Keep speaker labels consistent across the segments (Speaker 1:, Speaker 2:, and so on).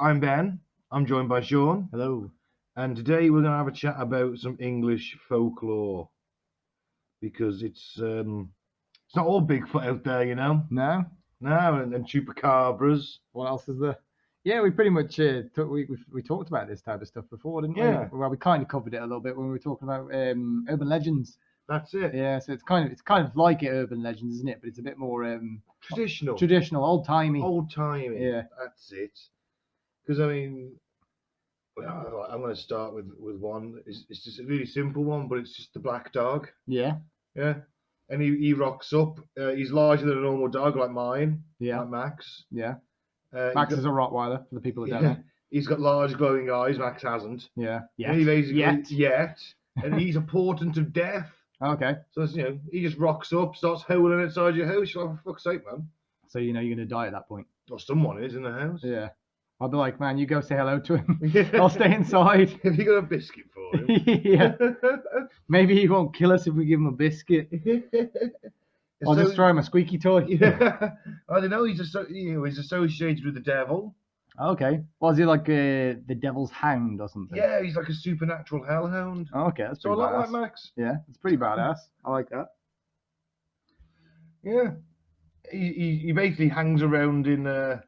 Speaker 1: I'm Ben. I'm joined by Shawn.
Speaker 2: Hello.
Speaker 1: And today we're going to have a chat about some English folklore. Because it's not all Bigfoot out there, you know?
Speaker 2: No?
Speaker 1: No, and chupacabras.
Speaker 2: What else is there? Yeah, we pretty much we talked about this type of stuff before, didn't
Speaker 1: Yeah.
Speaker 2: we? Well, we kind of covered it a little bit when we were talking about urban legends.
Speaker 1: That's it.
Speaker 2: Yeah, so it's kind of like urban legends, isn't it? But it's a bit more
Speaker 1: Traditional,
Speaker 2: old timey.
Speaker 1: old timey.
Speaker 2: Yeah.
Speaker 1: That's it. Because I mean, well, I'm going to start with one. It's just a really simple one, but it's just the black dog.
Speaker 2: Yeah.
Speaker 1: Yeah. And he rocks up. He's larger than a normal dog, like mine.
Speaker 2: Yeah.
Speaker 1: Like Max.
Speaker 2: Yeah. Max is a Rottweiler for the people that don't know.
Speaker 1: He's got large glowing eyes. Max hasn't.
Speaker 2: Yeah.
Speaker 1: Yeah. He basically
Speaker 2: Yet.
Speaker 1: and he's a portent of death.
Speaker 2: Okay.
Speaker 1: So he just rocks up, starts howling outside your house. You're like, for fuck's sake, man.
Speaker 2: So you know you're gonna die at that point.
Speaker 1: Or someone is in the house.
Speaker 2: Yeah. I'll be like, man, you go say hello to him. I'll stay inside.
Speaker 1: Have you got a biscuit for him?
Speaker 2: Yeah. Maybe he won't kill us if we give him a biscuit. I'll just throw him a squeaky toy.
Speaker 1: Yeah. I don't know. He's associated with the devil.
Speaker 2: Okay. Was he like the devil's hound or something?
Speaker 1: Yeah, he's like a supernatural hellhound.
Speaker 2: Okay, that's
Speaker 1: So
Speaker 2: pretty
Speaker 1: I
Speaker 2: badass.
Speaker 1: like Max.
Speaker 2: Yeah, it's pretty badass. I like that.
Speaker 1: Yeah. He basically hangs around in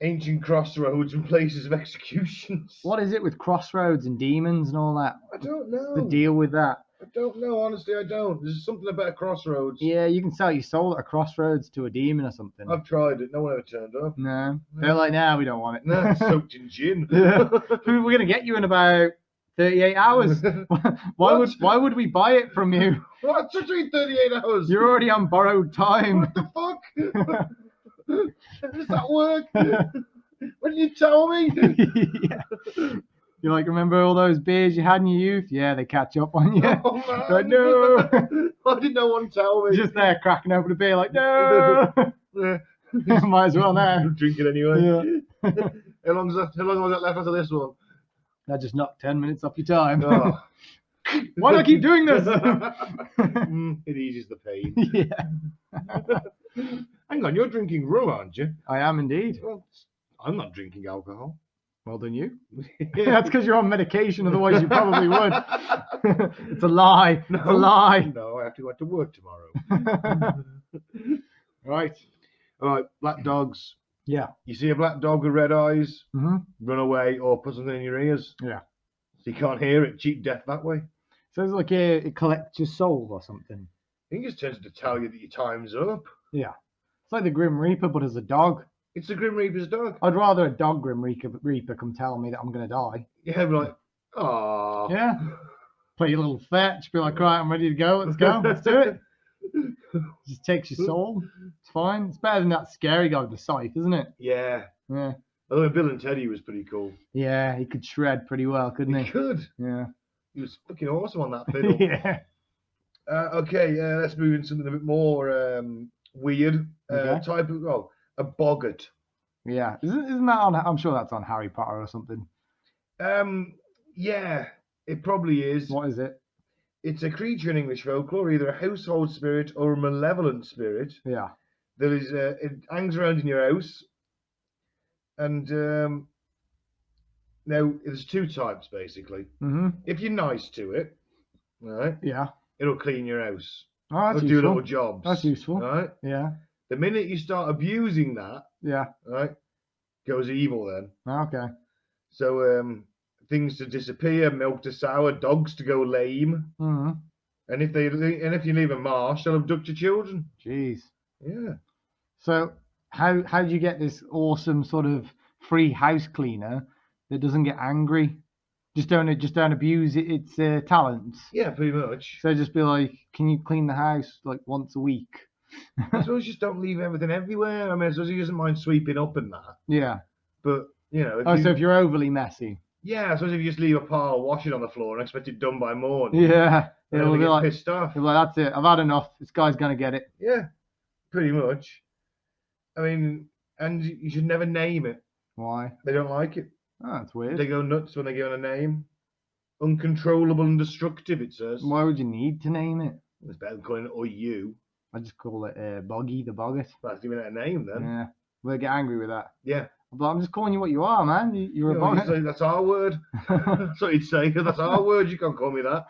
Speaker 1: ancient crossroads and places of executions.
Speaker 2: What is it with crossroads and demons and all that?
Speaker 1: I don't know.
Speaker 2: The deal with that?
Speaker 1: I don't know. Honestly, I don't. There's something about a crossroads.
Speaker 2: Yeah, you can sell your soul at a crossroads to a demon or something.
Speaker 1: I've tried it. No one ever turned up.
Speaker 2: No. They're like, nah, we don't want it.
Speaker 1: No, it's soaked in gin.
Speaker 2: Yeah. We're going to get you in about 38 hours. Why would we buy it from you?
Speaker 1: What? It's between 38 hours.
Speaker 2: You're already on borrowed time.
Speaker 1: What the fuck? Does that work? What did you tell me?
Speaker 2: Yeah. You're like, remember all those beers you had in your youth? Yeah, they catch up on you.
Speaker 1: Oh, man.
Speaker 2: Like, no.
Speaker 1: Why did no one tell me?
Speaker 2: Just there cracking open a beer like, no. Might as well now.
Speaker 1: Drink it anyway.
Speaker 2: Yeah.
Speaker 1: How long was that left after this one?
Speaker 2: That just knocked 10 minutes off your time.
Speaker 1: Oh.
Speaker 2: Why do I keep doing this?
Speaker 1: It eases the pain.
Speaker 2: Yeah.
Speaker 1: Hang on, you're drinking rum, aren't you?
Speaker 2: I am indeed.
Speaker 1: Well, I'm not drinking alcohol.
Speaker 2: Well done, you. That's because you're on medication, otherwise you probably would. It's a lie.
Speaker 1: No,
Speaker 2: it's a lie.
Speaker 1: No, I have to go to work tomorrow.
Speaker 2: Right.
Speaker 1: All right, black dogs.
Speaker 2: Yeah.
Speaker 1: You see a black dog with red eyes,
Speaker 2: Mm-hmm.
Speaker 1: run away or put something in your ears.
Speaker 2: Yeah.
Speaker 1: So you can't hear it. Cheap death that way.
Speaker 2: So it's like it collects your soul or something.
Speaker 1: I think it's tends to tell you that your time's up.
Speaker 2: Yeah. It's like the Grim Reaper, but as a dog.
Speaker 1: It's the Grim Reaper's dog.
Speaker 2: I'd rather a dog Grim Reaper come tell me that I'm going to die.
Speaker 1: Yeah, be like, oh.
Speaker 2: Yeah. Play your little fetch. Be like, right, I'm ready to go. Let's go. Let's do it. Just takes your soul. It's fine. It's better than that scary guy with the scythe, isn't it?
Speaker 1: Yeah.
Speaker 2: Yeah.
Speaker 1: Although Bill and Teddy was pretty cool.
Speaker 2: Yeah, he could shred pretty well, couldn't
Speaker 1: He
Speaker 2: he?
Speaker 1: could.
Speaker 2: Yeah.
Speaker 1: He was fucking awesome on that fiddle.
Speaker 2: Yeah.
Speaker 1: Okay, let's move into something a bit more weird.
Speaker 2: Okay.
Speaker 1: Type of, a boggart.
Speaker 2: Yeah. Isn't that on? I'm sure that's on Harry Potter or something.
Speaker 1: Yeah, it probably is.
Speaker 2: What is it?
Speaker 1: It's a creature in English folklore, either a household spirit or a malevolent spirit.
Speaker 2: Yeah.
Speaker 1: That is, it hangs around in your house. And now there's two types basically.
Speaker 2: Mm-hmm.
Speaker 1: If you're nice to it, right?
Speaker 2: Yeah.
Speaker 1: It'll clean your house.
Speaker 2: Oh, that's
Speaker 1: It'll do
Speaker 2: useful.
Speaker 1: little jobs.
Speaker 2: That's useful.
Speaker 1: Right?
Speaker 2: Yeah.
Speaker 1: The minute you start abusing that,
Speaker 2: Yeah.
Speaker 1: right, goes evil then.
Speaker 2: Okay.
Speaker 1: So things to disappear, milk to sour, dogs to go lame,
Speaker 2: Mm-hmm.
Speaker 1: and if you leave a marsh, they'll abduct your children.
Speaker 2: Jeez.
Speaker 1: Yeah.
Speaker 2: So how do you get this awesome sort of free house cleaner that doesn't get angry? Just don't abuse its talents.
Speaker 1: Yeah, pretty much.
Speaker 2: So just be like, can you clean the house like once a week?
Speaker 1: I suppose just don't leave everything everywhere. I mean, I suppose he doesn't mind sweeping up and that.
Speaker 2: Yeah.
Speaker 1: But
Speaker 2: So if you're overly messy.
Speaker 1: Yeah, I suppose if you just leave a pile of washing on the floor and expect it done by morning.
Speaker 2: Yeah.
Speaker 1: They'll
Speaker 2: It'll be
Speaker 1: get
Speaker 2: like,
Speaker 1: pissed off.
Speaker 2: it'll be like, that's it. I've had enough. This guy's gonna get it.
Speaker 1: Yeah, pretty much. I mean, and you should never name it.
Speaker 2: Why?
Speaker 1: They don't like it.
Speaker 2: Oh, that's weird.
Speaker 1: They go nuts when they get on a name. Uncontrollable and destructive, it says.
Speaker 2: Why would you need to name it?
Speaker 1: It's better than calling it or you.
Speaker 2: I just call it Boggy the Boggart.
Speaker 1: That's giving it a name then.
Speaker 2: Yeah. We'll get angry with that.
Speaker 1: Yeah.
Speaker 2: But I'm just calling you what you are, man. You're
Speaker 1: You
Speaker 2: a
Speaker 1: know, you
Speaker 2: bonnet.
Speaker 1: say, that's our word. That's what you'd say. That's our word. You can't call me that.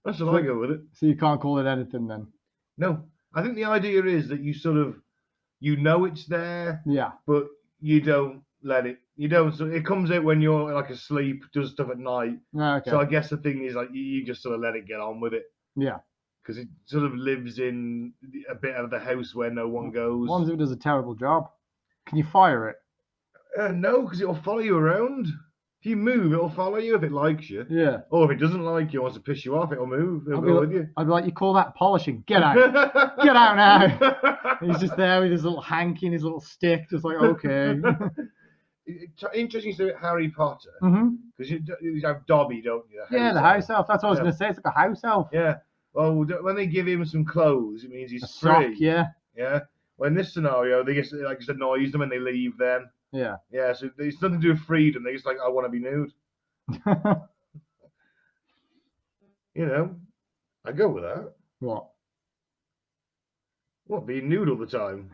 Speaker 1: That's what I go with it.
Speaker 2: So you can't call it anything then.
Speaker 1: No, I think the idea is that you sort of, you know it's there,
Speaker 2: Yeah.
Speaker 1: but you don't let it. You don't. So it comes out when you're like asleep, does stuff at night.
Speaker 2: Okay.
Speaker 1: So I guess the thing is like you just sort of let it get on with it.
Speaker 2: Yeah.
Speaker 1: Because it sort of lives in a bit of the house where no one goes.
Speaker 2: What if it does a terrible job? Can you fire it?
Speaker 1: No, because it'll follow you around. If you move, it'll follow you if it likes you.
Speaker 2: Yeah.
Speaker 1: Or if it doesn't like you, wants to piss you off, it'll move. It'll
Speaker 2: I'd
Speaker 1: go
Speaker 2: be
Speaker 1: with you.
Speaker 2: I'd be like, you call that polishing? Get out. Get out now. He's just there with his little hanky and his little stick, just like, okay.
Speaker 1: Interesting story about Harry Potter.
Speaker 2: Mm-hmm.
Speaker 1: Because you have Dobby, don't you?
Speaker 2: The house elf. That's what I was going to say. It's like a house elf.
Speaker 1: Yeah. Well, when they give him some clothes, it means he's
Speaker 2: A
Speaker 1: free.
Speaker 2: sock, yeah.
Speaker 1: Yeah. Well, in this scenario, they just like just annoys them and they leave then.
Speaker 2: Yeah.
Speaker 1: Yeah. So it's nothing to do with freedom. They just like, I want to be nude. You know, I go with that.
Speaker 2: What?
Speaker 1: What, being nude all the time?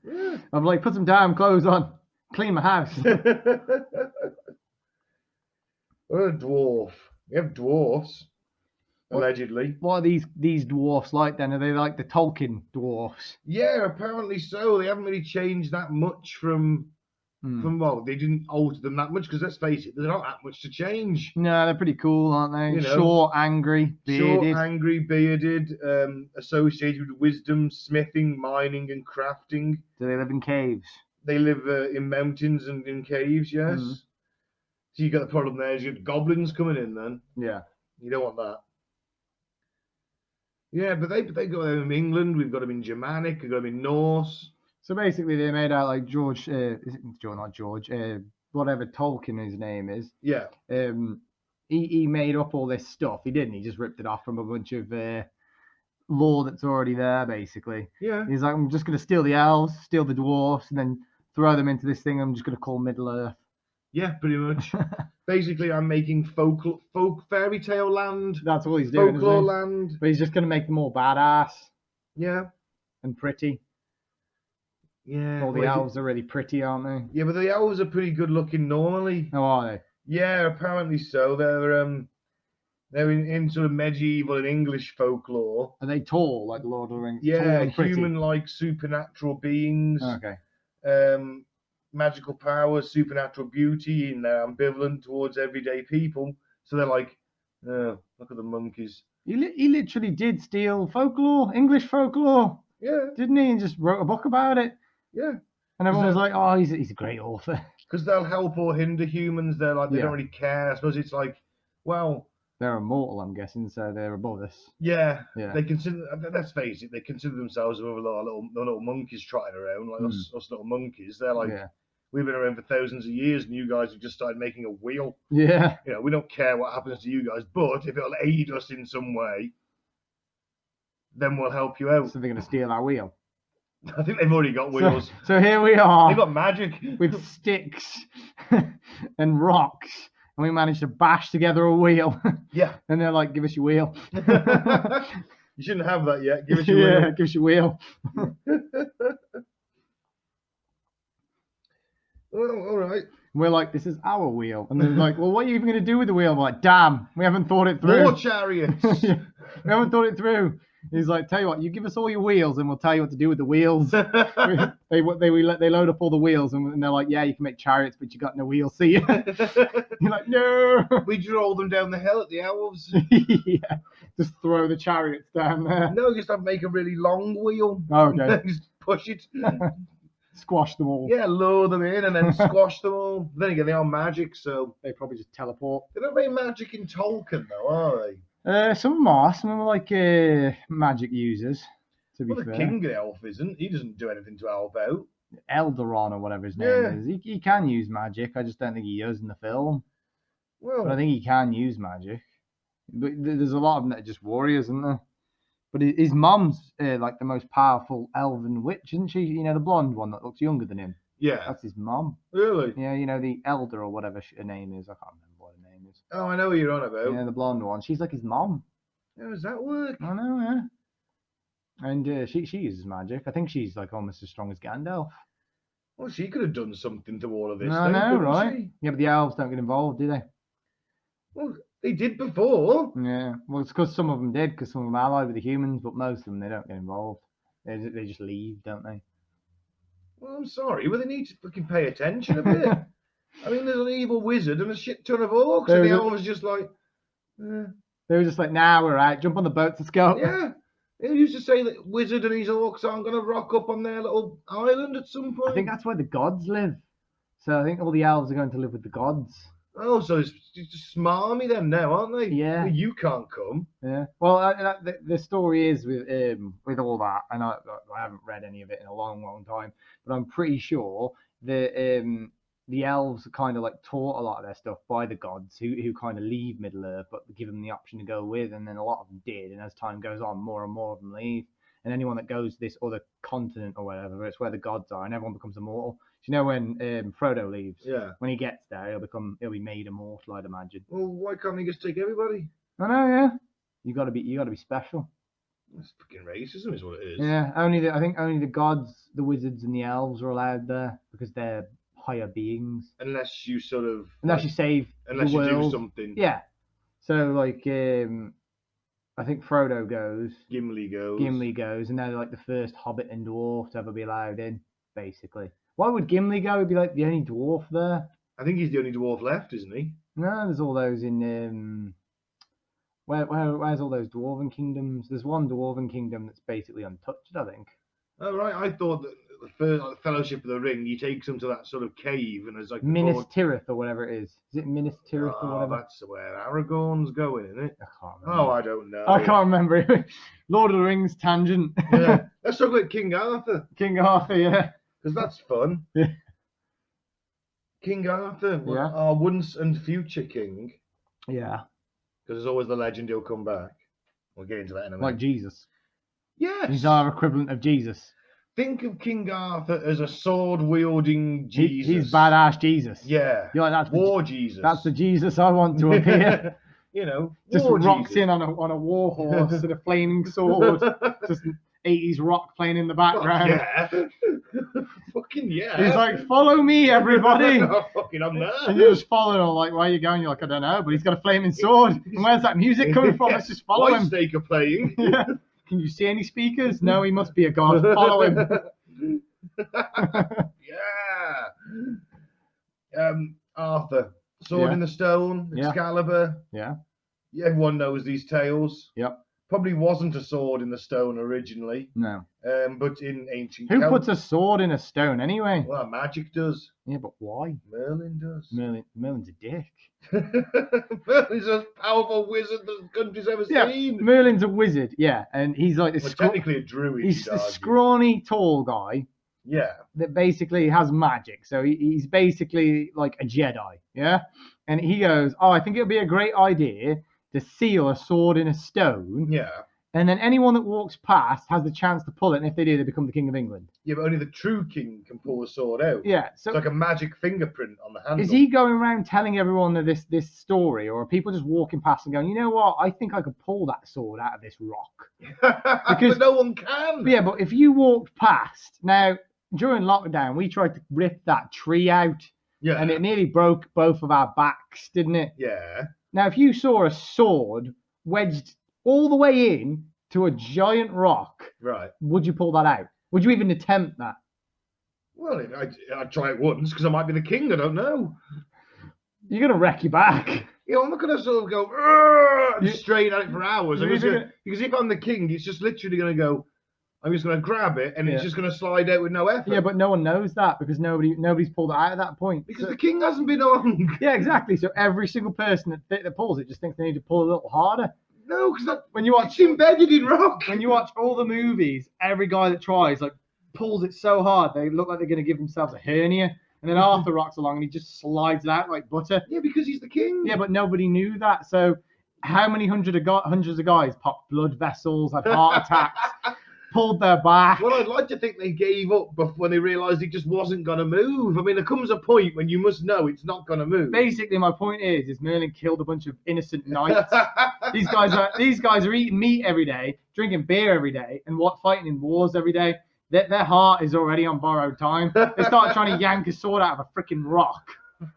Speaker 1: Yeah.
Speaker 2: I'm like, put some damn clothes on. Clean my house.
Speaker 1: Or a dwarf. We have dwarfs, allegedly.
Speaker 2: What are these dwarfs like then? Are they like the Tolkien dwarfs?
Speaker 1: Yeah, apparently so. They haven't really changed that much from well, they didn't alter them that much because let's face it, there's not that much to change.
Speaker 2: No, they're pretty cool, aren't they?
Speaker 1: You know,
Speaker 2: short, angry, bearded.
Speaker 1: Short, angry, bearded, associated with wisdom, smithing, mining, and crafting.
Speaker 2: Do they live in caves?
Speaker 1: They live in mountains and in caves, yes. So you got the problem there is you got goblins coming in then.
Speaker 2: Yeah.
Speaker 1: You don't want that. Yeah, but they got them in England, we've got them in Germanic, we've got them in Norse.
Speaker 2: So basically they made out like George, is it George, not George, whatever Tolkien his name is.
Speaker 1: Yeah.
Speaker 2: He made up all this stuff. He didn't. He just ripped it off from a bunch of lore that's already there, basically.
Speaker 1: Yeah.
Speaker 2: He's like, I'm just going to steal the elves, steal the dwarfs, and then throw them into this thing I'm just going to call Middle Earth.
Speaker 1: Yeah, pretty much. Basically, I'm making folk fairy tale land.
Speaker 2: That's all he's doing.
Speaker 1: Folklore land.
Speaker 2: But he's just going to make them all badass.
Speaker 1: Yeah.
Speaker 2: And pretty.
Speaker 1: Yeah.
Speaker 2: All the elves are really pretty, aren't they?
Speaker 1: Yeah, but the elves are pretty good looking normally.
Speaker 2: Oh, are they?
Speaker 1: Yeah, apparently so. They're in sort of medieval and English folklore.
Speaker 2: Are they tall, like Lord of the Rings?
Speaker 1: Yeah, human-like supernatural beings.
Speaker 2: Okay.
Speaker 1: Magical powers, supernatural beauty, and they're ambivalent towards everyday people. So they're like, oh, look at the monkeys.
Speaker 2: He literally did steal folklore, English folklore.
Speaker 1: Yeah.
Speaker 2: Didn't he? And just wrote a book about it.
Speaker 1: Yeah.
Speaker 2: And everyone was like, oh, he's a great author.
Speaker 1: Because they'll help or hinder humans. They're like, they don't really care. I suppose it's like, well...
Speaker 2: They're immortal, I'm guessing, so they're above us.
Speaker 1: Yeah.
Speaker 2: Yeah.
Speaker 1: They consider, let's face it, they consider themselves above a lot of little monkeys trotting around, like us little monkeys. They're like, we've been around for thousands of years, and you guys have just started making a wheel.
Speaker 2: Yeah.
Speaker 1: You know, we don't care what happens to you guys, but if it'll aid us in some way, then we'll help you out.
Speaker 2: So they're going to steal our wheel.
Speaker 1: I think they've already got wheels.
Speaker 2: So here we are.
Speaker 1: They've got magic.
Speaker 2: With sticks and rocks. And we managed to bash together a wheel.
Speaker 1: Yeah.
Speaker 2: And they're like, give us your wheel.
Speaker 1: You shouldn't have that yet. Give us your wheel.
Speaker 2: Yeah, give us your wheel.
Speaker 1: Well, all right.
Speaker 2: We're like, this is our wheel. And they're like, well, what are you even going to do with the wheel? I'm like, damn, we haven't thought it through.
Speaker 1: More chariots.
Speaker 2: We haven't thought it through. He's like, tell you what, you give us all your wheels and we'll tell you what to do with the wheels. they load up all the wheels and they're like, yeah, you can make chariots, but you got no wheels. See ya. You're like, no.
Speaker 1: We roll them down the hill at the elves.
Speaker 2: Yeah. Just throw the chariots down there.
Speaker 1: No, just have to make a really long wheel.
Speaker 2: Okay.
Speaker 1: Just push it.
Speaker 2: Squash them all.
Speaker 1: Yeah, lure them in and then squash them all. Then again, they are magic, so
Speaker 2: they probably just teleport.
Speaker 1: They're not very magic in Tolkien, though, are they?
Speaker 2: Some of them are. Some of them are like magic users. To be fair,
Speaker 1: the king elf isn't. He doesn't do anything to help out.
Speaker 2: Eldaron or whatever his name is. He can use magic. I just don't think he does in the film.
Speaker 1: Well,
Speaker 2: but I think he can use magic. But there's a lot of them that are just warriors, isn't there? But his mum's like the most powerful elven witch, isn't she? You know, the blonde one that looks younger than him.
Speaker 1: Yeah.
Speaker 2: That's his mum.
Speaker 1: Really?
Speaker 2: Yeah, you know, the elder or whatever her name is. I can't remember what her name is.
Speaker 1: Oh, I know what you're on about.
Speaker 2: Yeah, the blonde one. She's like his mum.
Speaker 1: How does that work?
Speaker 2: I know, yeah. And she uses magic. I think she's like almost as strong as Gandalf.
Speaker 1: Well, she could have done something to all of this.
Speaker 2: I
Speaker 1: then,
Speaker 2: know,
Speaker 1: couldn't
Speaker 2: right?
Speaker 1: She?
Speaker 2: Yeah, but the elves don't get involved, do they?
Speaker 1: Well, they did before.
Speaker 2: Yeah. Well, it's because some of them did, because some of them allied with the humans, but most of them they don't get involved. They just leave, don't they?
Speaker 1: Well, I'm sorry. Well, they need to fucking pay attention a bit. I mean, there's an evil wizard and a shit ton of orcs, and the elves just like.
Speaker 2: They were just like, nah, we're out. Jump on the boat, let's go.
Speaker 1: Yeah. They used to say that wizard and his orcs aren't going to rock up on their little island at some point.
Speaker 2: I think that's where the gods live. So I think all the elves are going to live with the gods.
Speaker 1: Oh, so it's just smarmy then now, aren't they?
Speaker 2: Yeah.
Speaker 1: Well, you can't come.
Speaker 2: Yeah. Well, the story is with all that, and I haven't read any of it in a long, long time, but I'm pretty sure that the elves are kind of like taught a lot of their stuff by the gods who kind of leave Middle Earth, but give them the option to go with, and then a lot of them did, and as time goes on, more and more of them leave. And anyone that goes to this other continent or whatever, it's where the gods are, and everyone becomes immortal. Do you know when Frodo leaves?
Speaker 1: Yeah.
Speaker 2: When he gets there, he'll be made immortal, I'd imagine.
Speaker 1: Well, why can't he just take everybody?
Speaker 2: I know, yeah. You gotta be special.
Speaker 1: That's fucking racism, is what it is.
Speaker 2: Yeah, I think only the gods, the wizards, and the elves are allowed there because they're higher beings.
Speaker 1: Unless you sort of.
Speaker 2: Unless you save
Speaker 1: Unless
Speaker 2: the
Speaker 1: you
Speaker 2: world.
Speaker 1: do something.
Speaker 2: Yeah. So like, I think Frodo goes.
Speaker 1: Gimli goes,
Speaker 2: and they're like the first hobbit and dwarf to ever be allowed in, basically. Why would Gimli go? He'd be like the only dwarf there.
Speaker 1: I think he's the only dwarf left, isn't he?
Speaker 2: No, there's all those in where's all those dwarven kingdoms? There's one dwarven kingdom that's basically untouched, I think.
Speaker 1: Oh right, I thought that the first Fellowship of the Ring, he takes them to that sort of cave and there's like
Speaker 2: Minas Tirith or whatever it is. Is it Minas Tirith or whatever?
Speaker 1: That's where Aragorn's going, isn't it?
Speaker 2: I can't remember.
Speaker 1: Oh, I don't know.
Speaker 2: I can't remember. Lord of the Rings tangent.
Speaker 1: Yeah. Let's talk about King Arthur.
Speaker 2: King Arthur, yeah.
Speaker 1: Because that's fun.
Speaker 2: Yeah.
Speaker 1: King Arthur,
Speaker 2: Yeah.
Speaker 1: Our once and future king.
Speaker 2: Yeah.
Speaker 1: Because there's always the legend he'll come back. We'll get into that in a minute.
Speaker 2: Like Jesus.
Speaker 1: Yes.
Speaker 2: He's our equivalent of Jesus.
Speaker 1: Think of King Arthur as a sword-wielding Jesus.
Speaker 2: He's badass Jesus.
Speaker 1: Yeah.
Speaker 2: You're like,
Speaker 1: War Jesus.
Speaker 2: That's the Jesus I want to appear.
Speaker 1: You know,
Speaker 2: just
Speaker 1: war
Speaker 2: rocks
Speaker 1: Jesus.
Speaker 2: in on a war horse with a flaming sword. Just 80s rock playing in the background.
Speaker 1: Yeah. Fucking yeah.
Speaker 2: He's like, follow me, everybody.
Speaker 1: Oh, fucking, I'm there.
Speaker 2: And you just follow him. Like, where are you going? You're like, I don't know, but he's got a flaming sword. And where's that music coming from? Let's just follow him.
Speaker 1: Snake are playing.
Speaker 2: Yeah. Can you see any speakers? No, he must be a god. Follow him.
Speaker 1: Yeah. Arthur. Sword in the Stone, Excalibur.
Speaker 2: Yeah.
Speaker 1: Everyone knows these tales.
Speaker 2: Yep.
Speaker 1: Probably wasn't a sword in the stone originally.
Speaker 2: No.
Speaker 1: But in ancient
Speaker 2: Who puts a sword in a stone anyway?
Speaker 1: Well, magic does.
Speaker 2: Yeah, but why?
Speaker 1: Merlin does.
Speaker 2: Merlin's a dick.
Speaker 1: Merlin's the most powerful wizard the country's ever seen.
Speaker 2: Merlin's a wizard, yeah. And he's like this
Speaker 1: technically a druid.
Speaker 2: He's the scrawny, tall guy.
Speaker 1: Yeah.
Speaker 2: That basically has magic. So he's basically like a Jedi, yeah? And he goes, oh, I think it would be a great idea to seal a sword in a stone.
Speaker 1: Yeah.
Speaker 2: And then anyone that walks past has the chance to pull it. And if they do, they become the King of England.
Speaker 1: Yeah, but only the true king can pull the sword out.
Speaker 2: Yeah. So
Speaker 1: it's like a magic fingerprint on the handle.
Speaker 2: Is he going around telling everyone this story? Or are people just walking past and going, you know what? I think I could pull that sword out of this rock.
Speaker 1: Because no one can.
Speaker 2: Yeah, but if you walked past... Now, during lockdown, we tried to rip that tree out.
Speaker 1: Yeah.
Speaker 2: And it nearly broke both of our backs, didn't it?
Speaker 1: Yeah.
Speaker 2: Now, if you saw a sword wedged all the way in to a giant rock,
Speaker 1: right,
Speaker 2: would you pull that out? Would you even attempt that?
Speaker 1: Well, I'd try it once because I might be the king. I don't know.
Speaker 2: You're going to wreck your back.
Speaker 1: Yeah, I'm not going to sort of go and straight at it for hours. Because if I'm the king, it's just literally going to go, I'm just going to grab it and it's just going to slide out with no effort.
Speaker 2: Yeah, but no one knows that because nobody's pulled it out at that point.
Speaker 1: Because the king hasn't been on.
Speaker 2: Yeah, exactly. So every single person that pulls it just thinks they need to pull a little harder.
Speaker 1: No, because
Speaker 2: when you watch,
Speaker 1: it's embedded in rock.
Speaker 2: When you watch all the movies, every guy that tries pulls it so hard they look like they're going to give themselves a hernia. And then Arthur rocks along and he just slides it out like butter.
Speaker 1: Yeah, because he's the king.
Speaker 2: Yeah, but nobody knew that. So how many hundreds of guys popped blood vessels, had heart attacks, pulled their back?
Speaker 1: Well, I'd like to think they gave up when they realised it just wasn't going to move. I mean, there comes a point when you must know it's not going to move.
Speaker 2: Basically, my point is Merlin killed a bunch of innocent knights These guys are eating meat every day, drinking beer every day, and fighting in wars every day. Their heart is already on borrowed time. They start trying to yank a sword out of a freaking rock.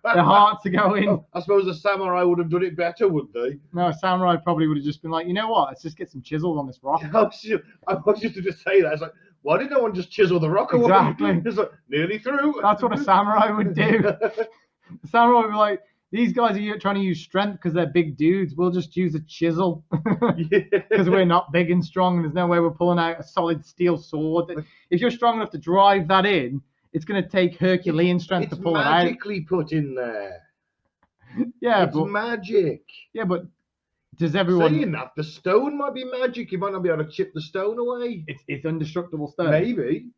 Speaker 2: Their hearts are going.
Speaker 1: I suppose the samurai would have done it better, would they?
Speaker 2: No, a samurai probably would have just been like, you know what? Let's just get some chisels on this rock.
Speaker 1: I was just to just say that. It's like, why did no one just chisel the rock away?
Speaker 2: Exactly.
Speaker 1: It's like, nearly through.
Speaker 2: That's what a samurai would do. The samurai would be like, these guys are trying to use strength because they're big dudes. We'll just use a chisel because we're not big and strong. And there's no way we're pulling out a solid steel sword. If you're strong enough to drive that in, it's going to take Herculean strength to pull it out.
Speaker 1: It's magically put in there.
Speaker 2: Yeah,
Speaker 1: it's magic.
Speaker 2: Yeah, but does everyone
Speaker 1: saying that the stone might be magic? You might not be able to chip the stone away.
Speaker 2: It's indestructible stone.
Speaker 1: Maybe.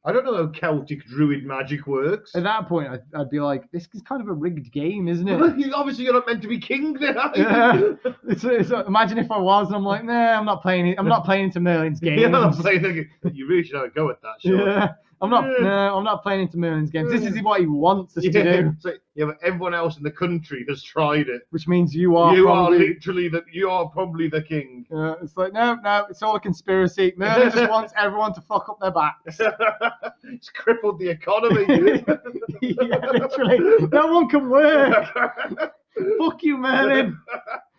Speaker 1: I don't know how Celtic druid magic works.
Speaker 2: At that point, I'd be like, this is kind of a rigged game, isn't it?
Speaker 1: Obviously, you're not meant to be king then, are you?
Speaker 2: Yeah. Imagine if I was, and I'm like, nah, I'm not playing it. I'm not playing into Merlin's games.
Speaker 1: You're not playing. You really should have a go at that, sure.
Speaker 2: Yeah. I'm not playing into Merlin's games. This is what he wants us to do.
Speaker 1: So, yeah, but everyone else in the country has tried it.
Speaker 2: Which means you are
Speaker 1: probably the king.
Speaker 2: It's like, no, it's all a conspiracy. Merlin just wants everyone to fuck up their backs.
Speaker 1: It's crippled the economy.
Speaker 2: Yeah, literally. No one can work. Fuck you, Merlin.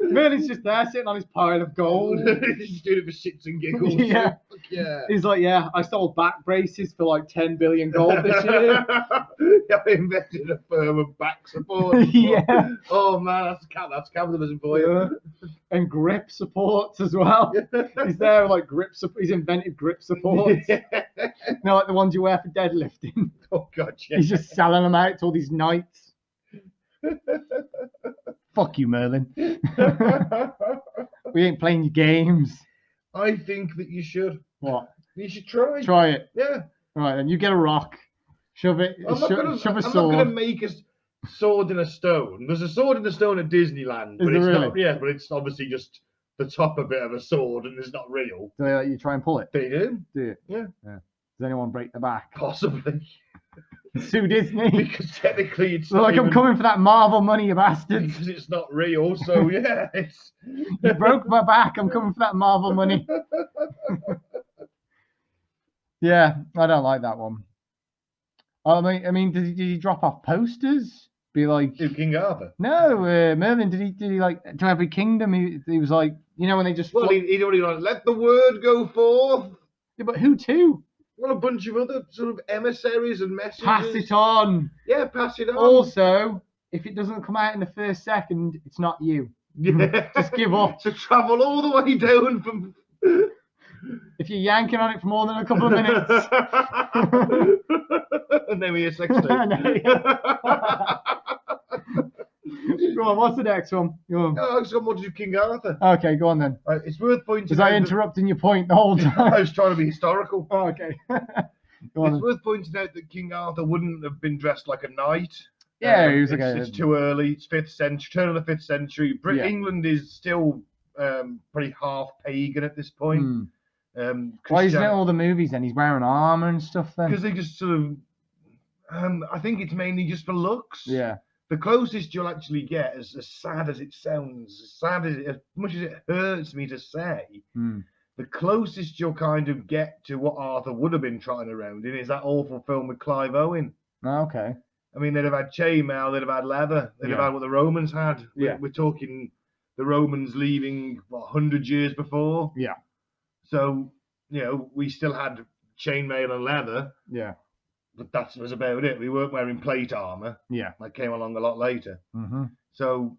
Speaker 2: Merlin's just there sitting on his pile of gold.
Speaker 1: He's doing it for shits and giggles.
Speaker 2: Yeah.
Speaker 1: Yeah.
Speaker 2: He's like, yeah, I sold back braces for like 10 billion gold this year.
Speaker 1: Yeah, I invested in a firm of back support.
Speaker 2: Yeah.
Speaker 1: Oh man, that's capitalism for you.
Speaker 2: Yeah. And grip supports as well. He's there like grip support. He's invented grip supports. Yeah. You know, like the ones you wear for deadlifting.
Speaker 1: Oh god, yeah.
Speaker 2: He's just selling them out to all these knights. Fuck you, Merlin. We ain't playing your games.
Speaker 1: I think that you should.
Speaker 2: What?
Speaker 1: You should try.
Speaker 2: Try it.
Speaker 1: Yeah.
Speaker 2: All right, then you get a rock. Shove it. Shove a sword.
Speaker 1: I'm not going to make a sword in a stone. There's a sword in a stone at Disneyland. But it's
Speaker 2: really?
Speaker 1: Not, yeah, but it's obviously just the top a bit of a sword and it's not real.
Speaker 2: Do they let you try and pull it?
Speaker 1: They do.
Speaker 2: Do you?
Speaker 1: Yeah.
Speaker 2: Does anyone break the back?
Speaker 1: Possibly.
Speaker 2: Sue Disney.
Speaker 1: Because technically it's
Speaker 2: so like, I'm coming for that Marvel money, you bastards.
Speaker 1: Because it's not real, so yeah.
Speaker 2: You broke my back. I'm coming for that Marvel money. Yeah, I don't like that one. I mean, did he drop off posters? Be like
Speaker 1: King Arthur.
Speaker 2: No, Merlin. Did he like to every kingdom? He was like, you know, when they just.
Speaker 1: Well, he'd already like let the word go forth.
Speaker 2: Yeah, but who to?
Speaker 1: Well, a bunch of other sort of emissaries and messengers.
Speaker 2: Pass it on.
Speaker 1: Yeah, pass it on.
Speaker 2: Also, if it doesn't come out in the first second, it's not you.
Speaker 1: Yeah.
Speaker 2: Just give up.
Speaker 1: To travel all the way down from.
Speaker 2: If you're yanking on it for more than a couple of minutes.
Speaker 1: And then we hear sex tape.
Speaker 2: Go on, what's the next one? Go on.
Speaker 1: No, I just got more to do King Arthur.
Speaker 2: Okay, go on then.
Speaker 1: Right, it's worth pointing
Speaker 2: Was I interrupting your point the whole time?
Speaker 1: I was trying to be historical.
Speaker 2: Oh, okay. Go on.
Speaker 1: It's worth pointing out that King Arthur wouldn't have been dressed like a knight.
Speaker 2: Yeah, he was like
Speaker 1: it's too early. It's 5th century, turn of the 5th century. England is still pretty half pagan at this point.
Speaker 2: Why isn't it all the movies then? He's wearing armor and stuff then?
Speaker 1: Because they just sort of, I think it's mainly just for looks.
Speaker 2: Yeah.
Speaker 1: The closest you'll actually get, as sad as it sounds, as much as it hurts me to say, the closest you'll kind of get to what Arthur would have been trying around in is that awful film with Clive Owen.
Speaker 2: Oh, okay.
Speaker 1: I mean, they'd have had chainmail, they'd have had leather, they'd have had what the Romans had.
Speaker 2: Yeah.
Speaker 1: We're talking the Romans leaving, 100 years before?
Speaker 2: Yeah.
Speaker 1: So, you know, we still had chainmail and leather.
Speaker 2: Yeah.
Speaker 1: But that was about it. We weren't wearing plate armor.
Speaker 2: Yeah.
Speaker 1: That came along a lot later. So,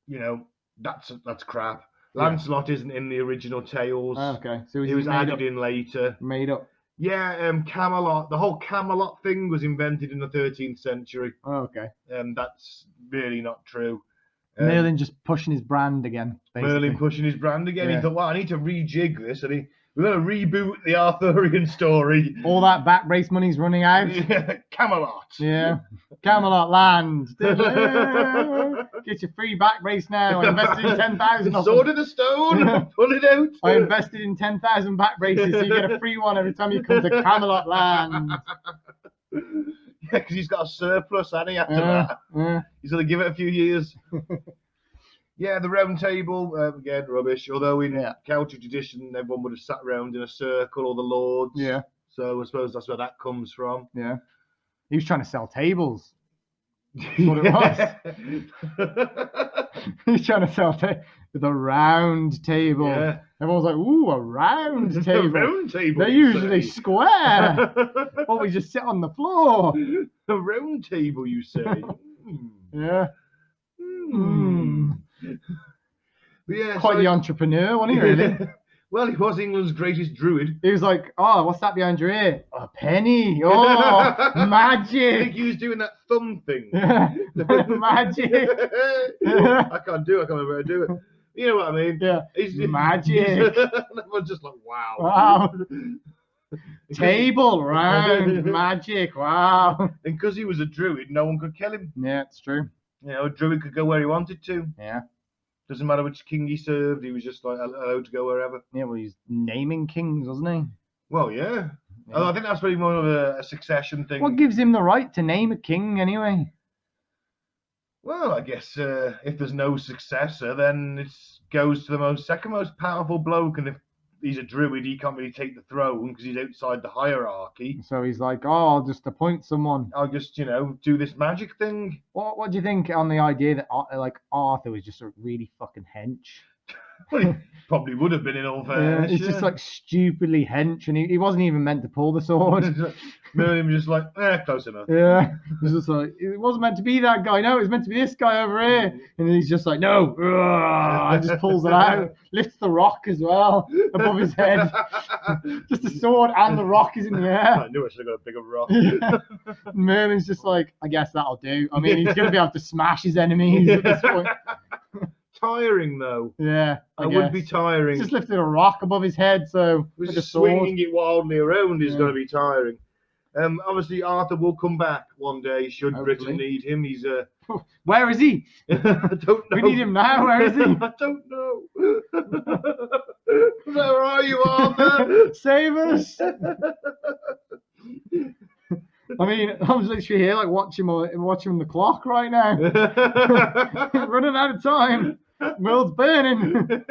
Speaker 1: you know, that's crap. Lancelot isn't in the original tales.
Speaker 2: Oh, okay. So
Speaker 1: he was added in later.
Speaker 2: Made up.
Speaker 1: Yeah, Camelot. The whole Camelot thing was invented in the 13th century.
Speaker 2: Oh, okay.
Speaker 1: That's really not true.
Speaker 2: Merlin just pushing his brand again. Basically.
Speaker 1: Merlin pushing his brand again.
Speaker 2: Yeah.
Speaker 1: He thought, well, I need to rejig this. And we're going to reboot the Arthurian story.
Speaker 2: All that back brace money's running out.
Speaker 1: Camelot.
Speaker 2: Yeah. Camelot land. Get your free back brace now. I invested in 10,000.
Speaker 1: Sword in the stone. Pull it out.
Speaker 2: I invested in 10,000 back braces, so you get a free one every time you come to Camelot land.
Speaker 1: Yeah, because he's got a surplus, hasn't he, after that? He's going to give it a few years. Yeah, the round table, again, rubbish. Although in
Speaker 2: Yeah.
Speaker 1: Celtic tradition, everyone would have sat around in a circle, all the lords.
Speaker 2: Yeah.
Speaker 1: So I suppose that's where that comes from.
Speaker 2: Yeah. He was trying to sell tables. That's what it was. He was trying to sell with a round table.
Speaker 1: Yeah.
Speaker 2: Everyone's like, ooh, a round table.
Speaker 1: A round table.
Speaker 2: They're
Speaker 1: you
Speaker 2: usually
Speaker 1: say.
Speaker 2: square. Or we just sit on the floor.
Speaker 1: A round table, you say?
Speaker 2: Yeah.
Speaker 1: Mm. Yeah,
Speaker 2: Quite
Speaker 1: so
Speaker 2: the entrepreneur, wasn't he, really?
Speaker 1: Well, he was England's greatest druid.
Speaker 2: He was like, oh, what's that behind your ear? A penny. Oh,
Speaker 1: I think
Speaker 2: magic.
Speaker 1: he was doing that thumb thing.
Speaker 2: Magic.
Speaker 1: I can't remember how to do it. You know what I mean?
Speaker 2: Yeah. Magic.
Speaker 1: Everyone's just like, wow.
Speaker 2: Wow. Table round. Magic. Wow.
Speaker 1: And because he was a druid, no one could kill him.
Speaker 2: Yeah, it's true.
Speaker 1: You know, a druid could go where he wanted to.
Speaker 2: Yeah.
Speaker 1: Doesn't matter which king he served, he was just like allowed to go wherever.
Speaker 2: Yeah, well, he's naming kings, wasn't he?
Speaker 1: Well, yeah. Oh, I think that's pretty more of a succession thing.
Speaker 2: What gives him the right to name a king anyway?
Speaker 1: Well, I guess if there's no successor, then it goes to the second most powerful bloke, and if he's a druid, he can't really take the throne because he's outside the hierarchy.
Speaker 2: So he's like, oh, I'll just appoint someone.
Speaker 1: I'll just, do this magic thing.
Speaker 2: What do you think on the idea that Arthur was just a really fucking hench?
Speaker 1: Well, he probably would have been in all
Speaker 2: Yeah,
Speaker 1: fairness.
Speaker 2: he's just like stupidly hench, and he wasn't even meant to pull the sword.
Speaker 1: Merlin was just like, close enough.
Speaker 2: Yeah, he's just like, it wasn't meant to be that guy. No, it was meant to be this guy over here. And he's just like, no, and just pulls it out, lifts the rock as well above his head. Just the sword and the rock is in the air.
Speaker 1: I knew I should have got a bigger rock.
Speaker 2: Yeah. Merlin's just like, I guess that'll do. I mean, he's gonna be able to smash his enemies at this point.
Speaker 1: Tiring though.
Speaker 2: Yeah,
Speaker 1: I would be tiring.
Speaker 2: He's just lifted a rock above his head, so
Speaker 1: Just
Speaker 2: like a sword.
Speaker 1: swinging it wildly around is
Speaker 2: Yeah.
Speaker 1: going to be tiring. Obviously, Arthur will come back one day should
Speaker 2: Hopefully.
Speaker 1: Britain need him. He's
Speaker 2: Where is he?
Speaker 1: I don't know.
Speaker 2: We need him now. Where is he?
Speaker 1: I don't know. Where are you, Arthur?
Speaker 2: Save us! I mean, I'm literally here, like watching the clock right now. Running out of time. World's burning.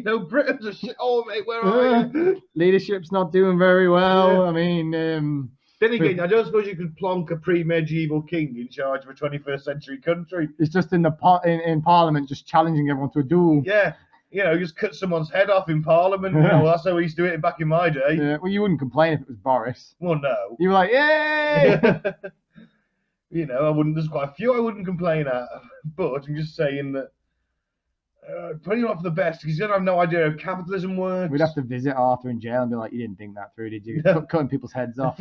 Speaker 1: So, Britain's a shit. Oh, mate, where are you?
Speaker 2: Leadership's not doing very well.
Speaker 1: Yeah.
Speaker 2: I mean,
Speaker 1: Then again, I don't suppose you could plonk a pre-medieval king in charge of a 21st century country.
Speaker 2: it's just in Parliament, just challenging everyone to a duel.
Speaker 1: Yeah, just cut someone's head off in Parliament.
Speaker 2: Yeah.
Speaker 1: Well, that's how we used to do it back in my day.
Speaker 2: Yeah, well, you wouldn't complain if it was Boris.
Speaker 1: Well, no.
Speaker 2: You were like, yay!
Speaker 1: I wouldn't. There's quite a few I wouldn't complain at, but I'm just saying that probably not for the best because he's gonna have no idea how capitalism works.
Speaker 2: We'd have to visit Arthur in jail and be like, you didn't think that through, did you? Cutting people's heads off.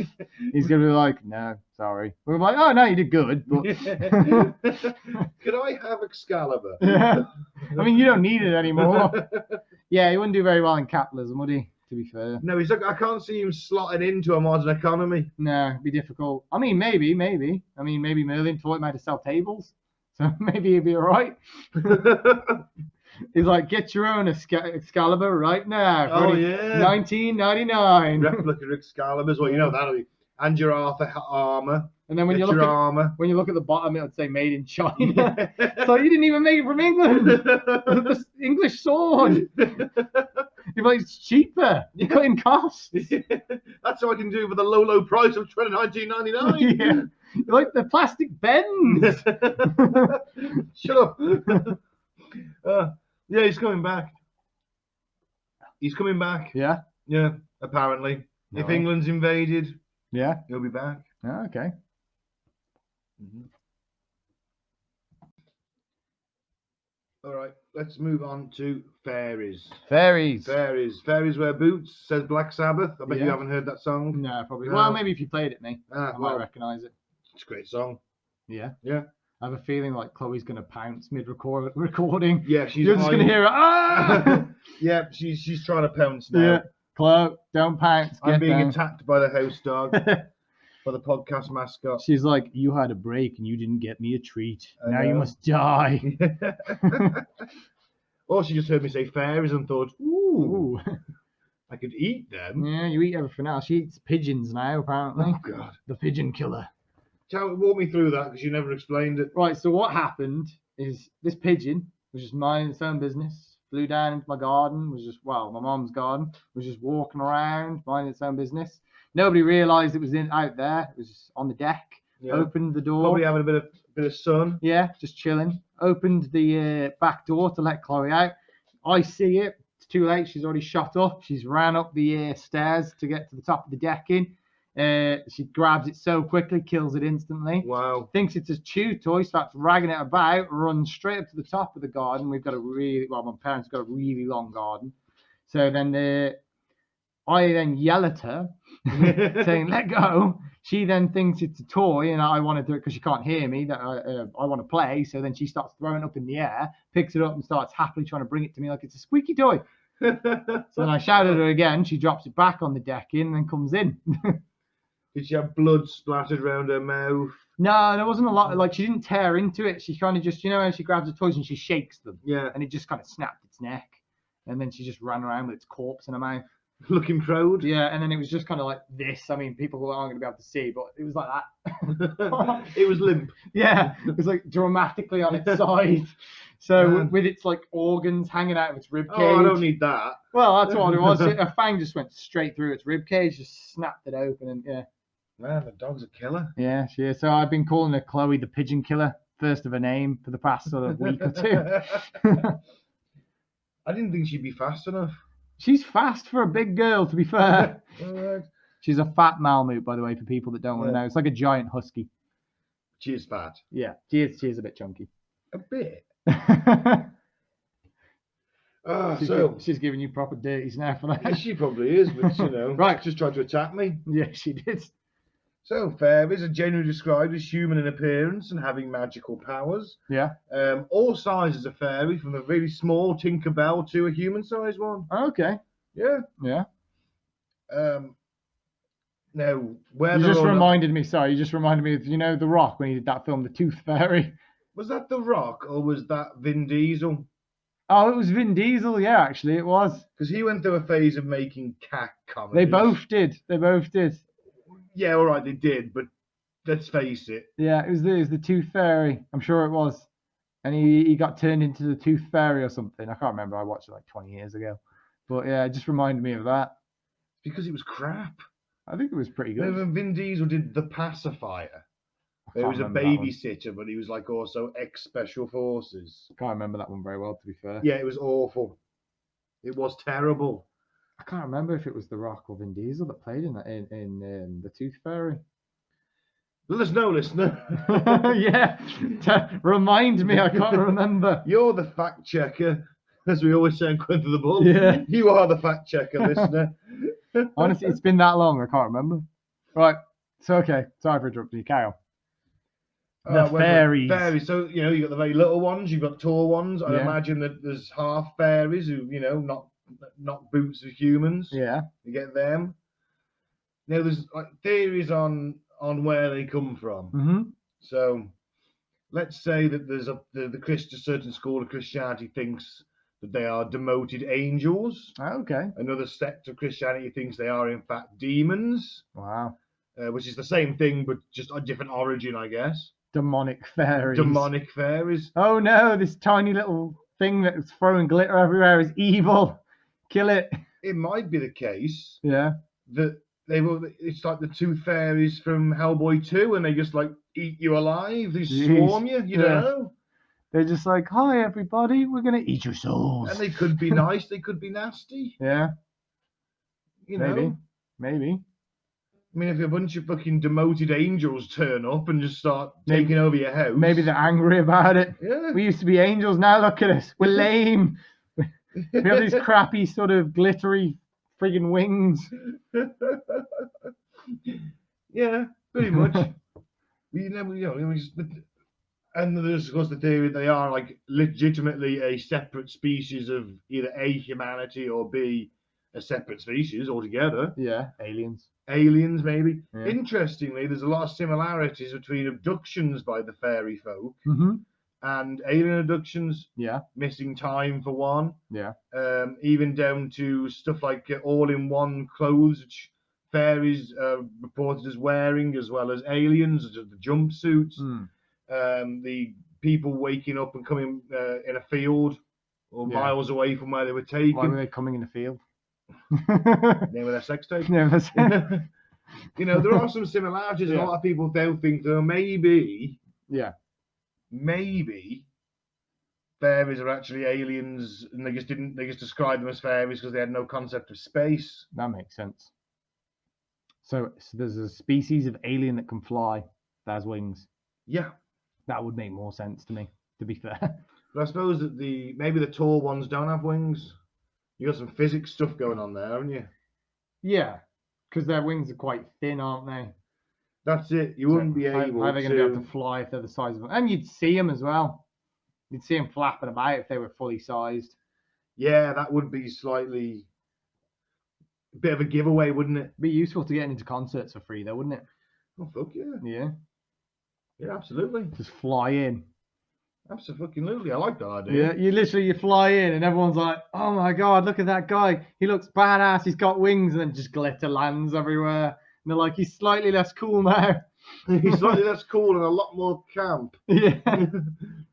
Speaker 2: He's going to be like, no, sorry. We're like, oh, no, you did good. But...
Speaker 1: Could I have Excalibur?
Speaker 2: Yeah. I mean, you don't need it anymore. Yeah, he wouldn't do very well in capitalism, would he? To be fair.
Speaker 1: No, he's like, I can't see him slotting into a modern economy.
Speaker 2: No, it'd be difficult. I mean, maybe. I mean, maybe Merlin taught him how to sell tables. So maybe he'd be all right. He's like, get your own Excalibur right now.
Speaker 1: Oh, yeah.
Speaker 2: 1999.
Speaker 1: Replica Excaliburs. Well, that'll be. And your Arthur armor.
Speaker 2: And then when you look at the bottom, it would say made in China. So you didn't even make it from England. The English sword. You're like, it's cheaper. You're cutting costs.
Speaker 1: That's how I can do it with a low price of $19.99.
Speaker 2: Yeah. You're like the plastic bends.
Speaker 1: Shut up. Yeah, he's coming back. He's coming back.
Speaker 2: Yeah.
Speaker 1: Yeah, apparently.
Speaker 2: No.
Speaker 1: If England's invaded,
Speaker 2: yeah,
Speaker 1: he'll be back.
Speaker 2: Oh, okay.
Speaker 1: Mm-hmm. All right, let's move on to fairies.
Speaker 2: Fairies.
Speaker 1: Fairies wear boots, says Black Sabbath. I bet you haven't heard that song.
Speaker 2: No, probably.
Speaker 1: No.
Speaker 2: Well, maybe if you played it, me, I might
Speaker 1: Well,
Speaker 2: recognise it.
Speaker 1: it's a great song.
Speaker 2: Yeah.
Speaker 1: Yeah.
Speaker 2: I have a feeling like Chloe's going to pounce mid-recording.
Speaker 1: Yeah, she's.
Speaker 2: You're just going to hear her. Ah!
Speaker 1: Yeah, she's trying to pounce now.
Speaker 2: Yeah. Chloe, don't pounce.
Speaker 1: I'm
Speaker 2: Get
Speaker 1: being
Speaker 2: down.
Speaker 1: attacked by the house dog, by the podcast mascot.
Speaker 2: She's like, you had a break and you didn't get me a treat.
Speaker 1: I
Speaker 2: Now you
Speaker 1: know.
Speaker 2: must die.
Speaker 1: Or she just heard me say fairies and thought, ooh,
Speaker 2: Ooh.
Speaker 1: I could eat them.
Speaker 2: Yeah, you eat everything else. She eats pigeons now, apparently.
Speaker 1: Oh, God.
Speaker 2: The pigeon killer.
Speaker 1: Walk me through that because you never explained it.
Speaker 2: Right, so what happened is this pigeon was just minding its own business, flew down into my garden, my mom's garden, was just walking around, minding its own business. Nobody realised it was out there. It was on the deck. Yeah. Opened the door.
Speaker 1: Probably having a bit of sun.
Speaker 2: Yeah, just chilling. Opened the back door to let Chloe out. I see it. It's too late. She's already shot up. She's ran up the stairs to get to the top of the decking. She grabs it so quickly, kills it instantly.
Speaker 1: Wow.
Speaker 2: Thinks it's a chew toy, starts ragging it about, runs straight up to the top of the garden. We've got my parents got a really long garden. So then I then yell at her, saying, let go. She then thinks it's a toy, and I want to do it because she can't hear me, that I want to play. So then she starts throwing it up in the air, picks it up, and starts happily trying to bring it to me like it's a squeaky toy. So then I shout at her again. She drops it back on the decking and then comes in.
Speaker 1: Did she have blood splattered around her mouth?
Speaker 2: No, there wasn't a lot. Like, she didn't tear into it. She kind of just, how she grabs the toys and she shakes them.
Speaker 1: Yeah.
Speaker 2: And it just kind of snapped its neck. And then she just ran around with its corpse in her mouth.
Speaker 1: Looking proud.
Speaker 2: Yeah, and then it was just kind of like this. I mean, people aren't going to be able to see, but it was like that.
Speaker 1: It was limp.
Speaker 2: Yeah, it was like dramatically on its side. So with its like organs hanging out of its rib cage.
Speaker 1: Oh, I don't need that.
Speaker 2: Well, that's what it was. A fang just went straight through its rib cage, just snapped it open, and yeah.
Speaker 1: Man, the dog's a killer.
Speaker 2: Yeah, she is. So I've been calling her Chloe the Pigeon Killer, first of her name, for the past sort of week or two.
Speaker 1: I didn't think she'd be fast enough.
Speaker 2: She's fast for a big girl, to be fair.
Speaker 1: All right.
Speaker 2: She's a fat Malamute, by the way, for people that don't want to know. It's like a giant husky.
Speaker 1: She is fat.
Speaker 2: Yeah, she is a bit chunky.
Speaker 1: A bit.
Speaker 2: She's giving you proper dirties now for that.
Speaker 1: Yeah, she probably is, but
Speaker 2: right,
Speaker 1: just tried to attack me.
Speaker 2: Yeah, she did.
Speaker 1: So fairies are generally described as human in appearance and having magical powers.
Speaker 2: Yeah.
Speaker 1: All sizes of fairy, from a really small Tinkerbell to a human-sized one.
Speaker 2: Okay.
Speaker 1: Yeah.
Speaker 2: Yeah.
Speaker 1: Now, where
Speaker 2: you just reminded me of The Rock when he did that film, The Tooth Fairy.
Speaker 1: Was that The Rock or was that Vin Diesel?
Speaker 2: Oh, it was Vin Diesel. Yeah, actually, it was.
Speaker 1: Because he went through a phase of making cat comedies.
Speaker 2: They both did.
Speaker 1: Yeah, all right, they did, but let's face it.
Speaker 2: Yeah, it was the Tooth Fairy. I'm sure it was. And he got turned into the Tooth Fairy or something. I can't remember. I watched it like 20 years ago. But yeah, it just reminded me of that.
Speaker 1: Because it was crap.
Speaker 2: I think it was pretty good.
Speaker 1: When Vin Diesel did The Pacifier, there was a babysitter, but he was like also ex-special forces.
Speaker 2: I can't remember that one very well, to be fair.
Speaker 1: Yeah, it was awful. It was terrible.
Speaker 2: I can't remember if it was The Rock or Vin Diesel that played in that in The Tooth Fairy.
Speaker 1: Let us know, listener.
Speaker 2: Yeah, remind me. I can't remember.
Speaker 1: You're the fact checker, as we always say in Quint of the Bull.
Speaker 2: Yeah,
Speaker 1: you are the fact checker, listener.
Speaker 2: Honestly, it's been that long. I can't remember. Right. So okay. Sorry for interrupting you. Carry on. The fairies.
Speaker 1: Fairies. So you got the very little ones. You've got tall ones. I imagine that there's half fairies who not boots of humans.
Speaker 2: Yeah.
Speaker 1: You get them. Now there's like theories on where they come from.
Speaker 2: Mm-hmm.
Speaker 1: So let's say that there's a certain school of Christianity thinks that they are demoted angels.
Speaker 2: Okay.
Speaker 1: Another sect of Christianity thinks they are in fact demons.
Speaker 2: Wow.
Speaker 1: Which is the same thing but just a different origin, I guess.
Speaker 2: Demonic fairies.
Speaker 1: Demonic fairies.
Speaker 2: Oh no! This tiny little thing that's throwing glitter everywhere is evil. Kill it.
Speaker 1: It might be the case.
Speaker 2: Yeah.
Speaker 1: That it's like the tooth fairies from Hellboy 2, and they just like eat you alive. They swarm you. You don't know.
Speaker 2: They're just like, hi everybody, we're gonna eat your souls.
Speaker 1: And they could be nice. They could be nasty.
Speaker 2: Yeah.
Speaker 1: Maybe. I mean, if a bunch of fucking demoted angels turn up and just start taking over your house.
Speaker 2: Maybe they're angry about it.
Speaker 1: Yeah.
Speaker 2: We used to be angels, now look at us. We're lame. We have these crappy sort of glittery friggin' wings.
Speaker 1: Yeah, pretty much. And there's of course the theory that they are like legitimately a separate species of either A, humanity, or B, a separate species altogether.
Speaker 2: Yeah, aliens
Speaker 1: maybe.
Speaker 2: Yeah.
Speaker 1: Interestingly, there's a lot of similarities between abductions by the fairy folk and alien abductions.
Speaker 2: Yeah.
Speaker 1: Missing time for one.
Speaker 2: Yeah.
Speaker 1: Even down to stuff like all-in-one clothes which fairies reported as wearing, as well as aliens, such as the jumpsuits, the people waking up and coming in a field or miles away from where they were taken.
Speaker 2: Why were they coming in the field?
Speaker 1: Name of their sex tape.
Speaker 2: Never said.
Speaker 1: You know, there are some similarities, and a lot of people don't think that maybe fairies are actually aliens, and they just described them as fairies because they had no concept of space.
Speaker 2: That makes sense. So there's a species of alien that can fly that has wings.
Speaker 1: Yeah.
Speaker 2: That would make more sense to me, to be fair.
Speaker 1: But I suppose that maybe the tall ones don't have wings. You got some physics stuff going on there, haven't you?
Speaker 2: Yeah, because their wings are quite thin, aren't they?
Speaker 1: That's it. You wouldn't be able.
Speaker 2: How are they going to be able to fly if they're the size of them? And you'd see them as well. You'd see them flapping about if they were fully sized.
Speaker 1: Yeah, that would be slightly a bit of a giveaway, wouldn't it?
Speaker 2: Be useful to get into concerts for free, though, wouldn't it?
Speaker 1: Oh fuck yeah!
Speaker 2: Yeah.
Speaker 1: Yeah, absolutely.
Speaker 2: Just fly in.
Speaker 1: Absolutely, I like that idea.
Speaker 2: Yeah, you fly in, and everyone's like, "Oh my god, look at that guy! He looks badass. He's got wings," and then just glitter lands everywhere. And they're like, "He's slightly less cool now."
Speaker 1: He's slightly less cool and a lot more camp.
Speaker 2: Yeah.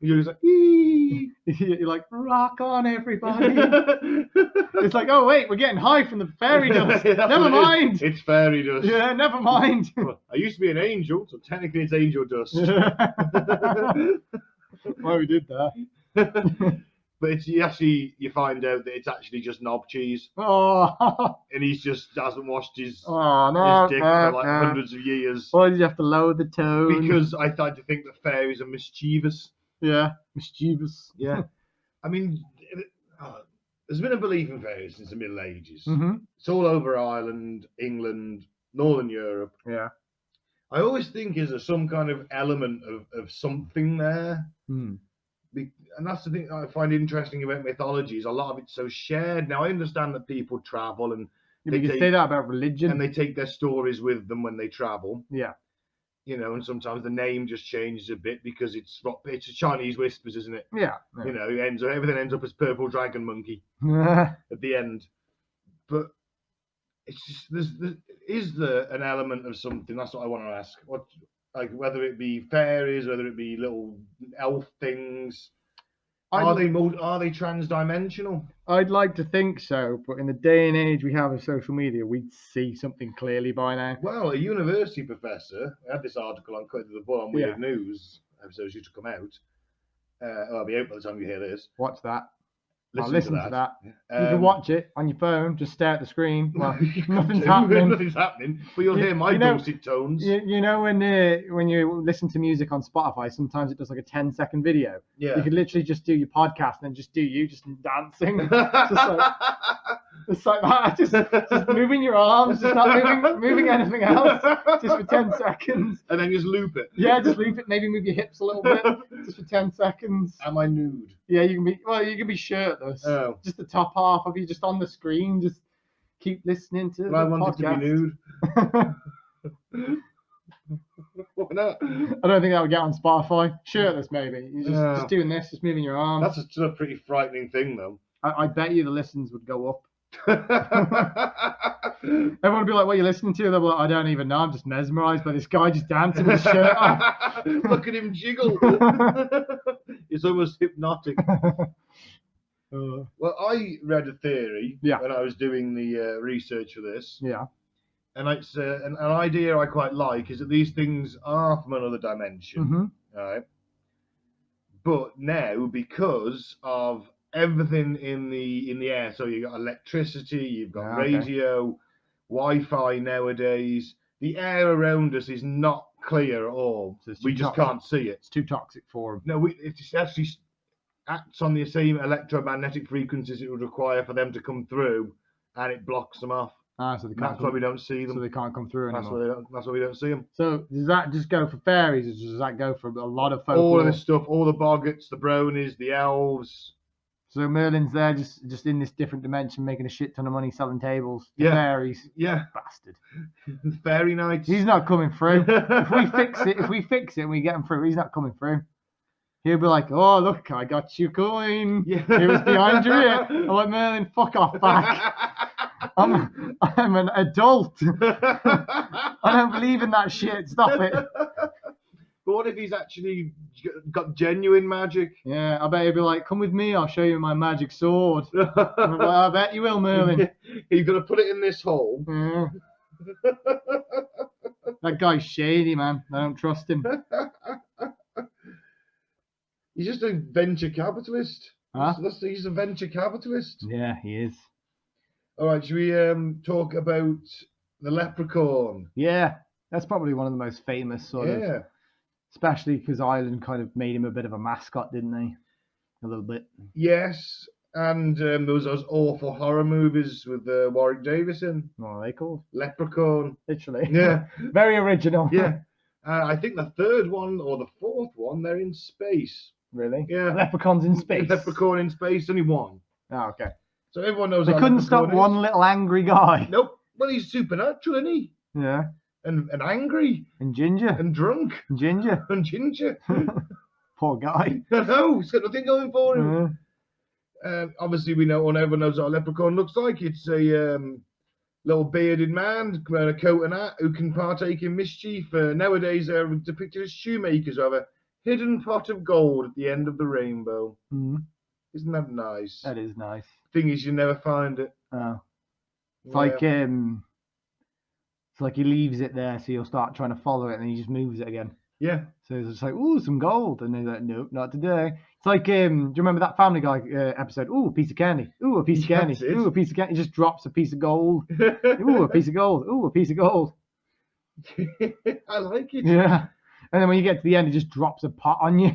Speaker 1: You're just like, eee.
Speaker 2: You're like, rock on, everybody. It's like, oh wait, we're getting high from the fairy dust. Never mind.
Speaker 1: It's fairy dust.
Speaker 2: Yeah, never mind.
Speaker 1: Well, I used to be an angel, so technically it's angel dust.
Speaker 2: Why we did that.
Speaker 1: But you find out that it's actually just knob cheese.
Speaker 2: Oh.
Speaker 1: And he just hasn't washed his,
Speaker 2: dick
Speaker 1: for like hundreds of years.
Speaker 2: Why did you have to lower the tone?
Speaker 1: Because I started to think that fairies are mischievous.
Speaker 2: Yeah, mischievous.
Speaker 1: Yeah. I mean, there's been a belief in fairies since the Middle Ages.
Speaker 2: Mm-hmm.
Speaker 1: It's all over Ireland, England, Northern Europe.
Speaker 2: Yeah.
Speaker 1: I always think is there some kind of element of something there. And that's the thing I find interesting about mythology is a lot of it's so shared. Now, I understand that people travel and
Speaker 2: you can say that about religion.
Speaker 1: And they take their stories with them when they travel.
Speaker 2: Yeah.
Speaker 1: You know, and sometimes the name just changes a bit because it's Chinese whispers, isn't it?
Speaker 2: Yeah.
Speaker 1: You know, everything ends up as Purple Dragon Monkey at the end. But it's just is there an element of something? That's what I want to ask. Whether it be fairies, whether it be little elf things. Are they trans-dimensional?
Speaker 2: I'd like to think so, but in the day and age we have of social media, we'd see something clearly by now.
Speaker 1: Well, a university professor, I had this article on Cut to the Bull on Weird News, episodes used to come out. I'll be out by the time you hear this.
Speaker 2: Watch that.
Speaker 1: Listen to that.
Speaker 2: You can watch it on your phone, just stare at the screen. Well, nothing's
Speaker 1: happening. But you'll hear my dulcet tones.
Speaker 2: You know when you listen to music on Spotify, sometimes it does like a 10-second video.
Speaker 1: Yeah.
Speaker 2: You could literally just do your podcast and then just do you just dancing. It's like that, just moving your arms, just not moving anything else, just for 10 seconds.
Speaker 1: And then just loop it.
Speaker 2: Yeah, just loop it. Maybe move your hips a little bit, just for 10 seconds.
Speaker 1: Am I nude?
Speaker 2: Yeah, you can be shirtless. Oh. Just the top half of you, just on the screen. Just keep listening to the podcast. I want
Speaker 1: it to be nude. Why not?
Speaker 2: I don't think that would get on Spotify. Shirtless, maybe. You're just doing this, just moving your arms.
Speaker 1: That's a pretty frightening thing, though.
Speaker 2: I bet you the listens would go up. Everyone would be like, what are you listening to? They'll be like, I don't even know. I'm just mesmerized by this guy just dancing with his shirt off.
Speaker 1: Look at him jiggle. It's almost hypnotic. Well, I read a theory when I was doing the research for this.
Speaker 2: Yeah.
Speaker 1: And it's an idea I quite like is that these things are from another dimension. Right? But now, because of everything in the air, so you've got electricity, you've got radio, Wi-Fi nowadays, the air around us is not clear at all. So we just can't see it.
Speaker 2: It's too toxic for them.
Speaker 1: No, it actually acts on the same electromagnetic frequencies it would require for them to come through, and it blocks them off.
Speaker 2: So
Speaker 1: that's why we don't see them.
Speaker 2: So they can't come through anymore.
Speaker 1: That's why we don't see them.
Speaker 2: So does that just go for fairies, or does that go for a lot of folklore?
Speaker 1: All of this stuff, all the boggarts, the bronies, the elves.
Speaker 2: So Merlin's there, just in this different dimension, making a shit ton of money selling tables. Fairies.
Speaker 1: Yeah.
Speaker 2: Bastard.
Speaker 1: Fairy nights.
Speaker 2: He's not coming through. If we fix it and we get him through, he's not coming through. He'll be like, oh, look, I got your coin. Yeah. It was behind your ear. I'm like, Merlin, fuck off back. I'm an adult. I don't believe in that shit. Stop it.
Speaker 1: But what if he's actually got genuine magic?
Speaker 2: Yeah, I bet he'd be like, "Come with me. I'll show you my magic sword." I'm like, I bet you will, Merlin.
Speaker 1: He's gonna put it in this hole.
Speaker 2: Yeah. That guy's shady, man. I don't trust him.
Speaker 1: He's just a venture capitalist.
Speaker 2: Huh?
Speaker 1: He's a venture capitalist.
Speaker 2: Yeah, he is.
Speaker 1: All right, should we talk about the leprechaun?
Speaker 2: Yeah, that's probably one of the most famous sort of, especially because Ireland kind of made him a bit of a mascot, didn't they? A little bit.
Speaker 1: Yes, and there was those awful horror movies with Warwick Davis in.
Speaker 2: What are they called?
Speaker 1: Leprechaun.
Speaker 2: Literally.
Speaker 1: Yeah.
Speaker 2: Very original.
Speaker 1: Yeah. I think the third one or the fourth one, they're in space.
Speaker 2: Really?
Speaker 1: Yeah.
Speaker 2: Leprechauns in space.
Speaker 1: Leprechaun in space, only one.
Speaker 2: Oh, okay.
Speaker 1: So everyone knows.
Speaker 2: They
Speaker 1: how
Speaker 2: couldn't stop
Speaker 1: Leprechaun is.
Speaker 2: one little angry guy.
Speaker 1: Nope. Well, he's supernatural, isn't he?
Speaker 2: Yeah.
Speaker 1: And angry.
Speaker 2: And ginger.
Speaker 1: And drunk.
Speaker 2: And ginger.
Speaker 1: And ginger.
Speaker 2: Poor guy.
Speaker 1: I know. He's got nothing going for him. Obviously, we know, and everyone knows what a leprechaun looks like. It's a little bearded man wearing a coat and hat who can partake in mischief. Nowadays, they're depicted as shoemakers who have a hidden pot of gold at the end of the rainbow.
Speaker 2: Mm.
Speaker 1: Isn't that nice?
Speaker 2: That is nice.
Speaker 1: Thing is, you never find it.
Speaker 2: Oh. It's like he leaves it there, so you'll start trying to follow it, and then he just moves it again.
Speaker 1: Yeah.
Speaker 2: So it's just like, ooh, some gold, and they're like, nope, not today. It's like, do you remember that Family Guy episode? Ooh, a piece of candy. Ooh, a piece of candy. Ooh, a piece of candy. He just drops a piece of gold. Ooh, a piece of gold. Ooh, a piece of gold.
Speaker 1: I like it.
Speaker 2: Yeah. And then when you get to the end, he just drops a pot on you.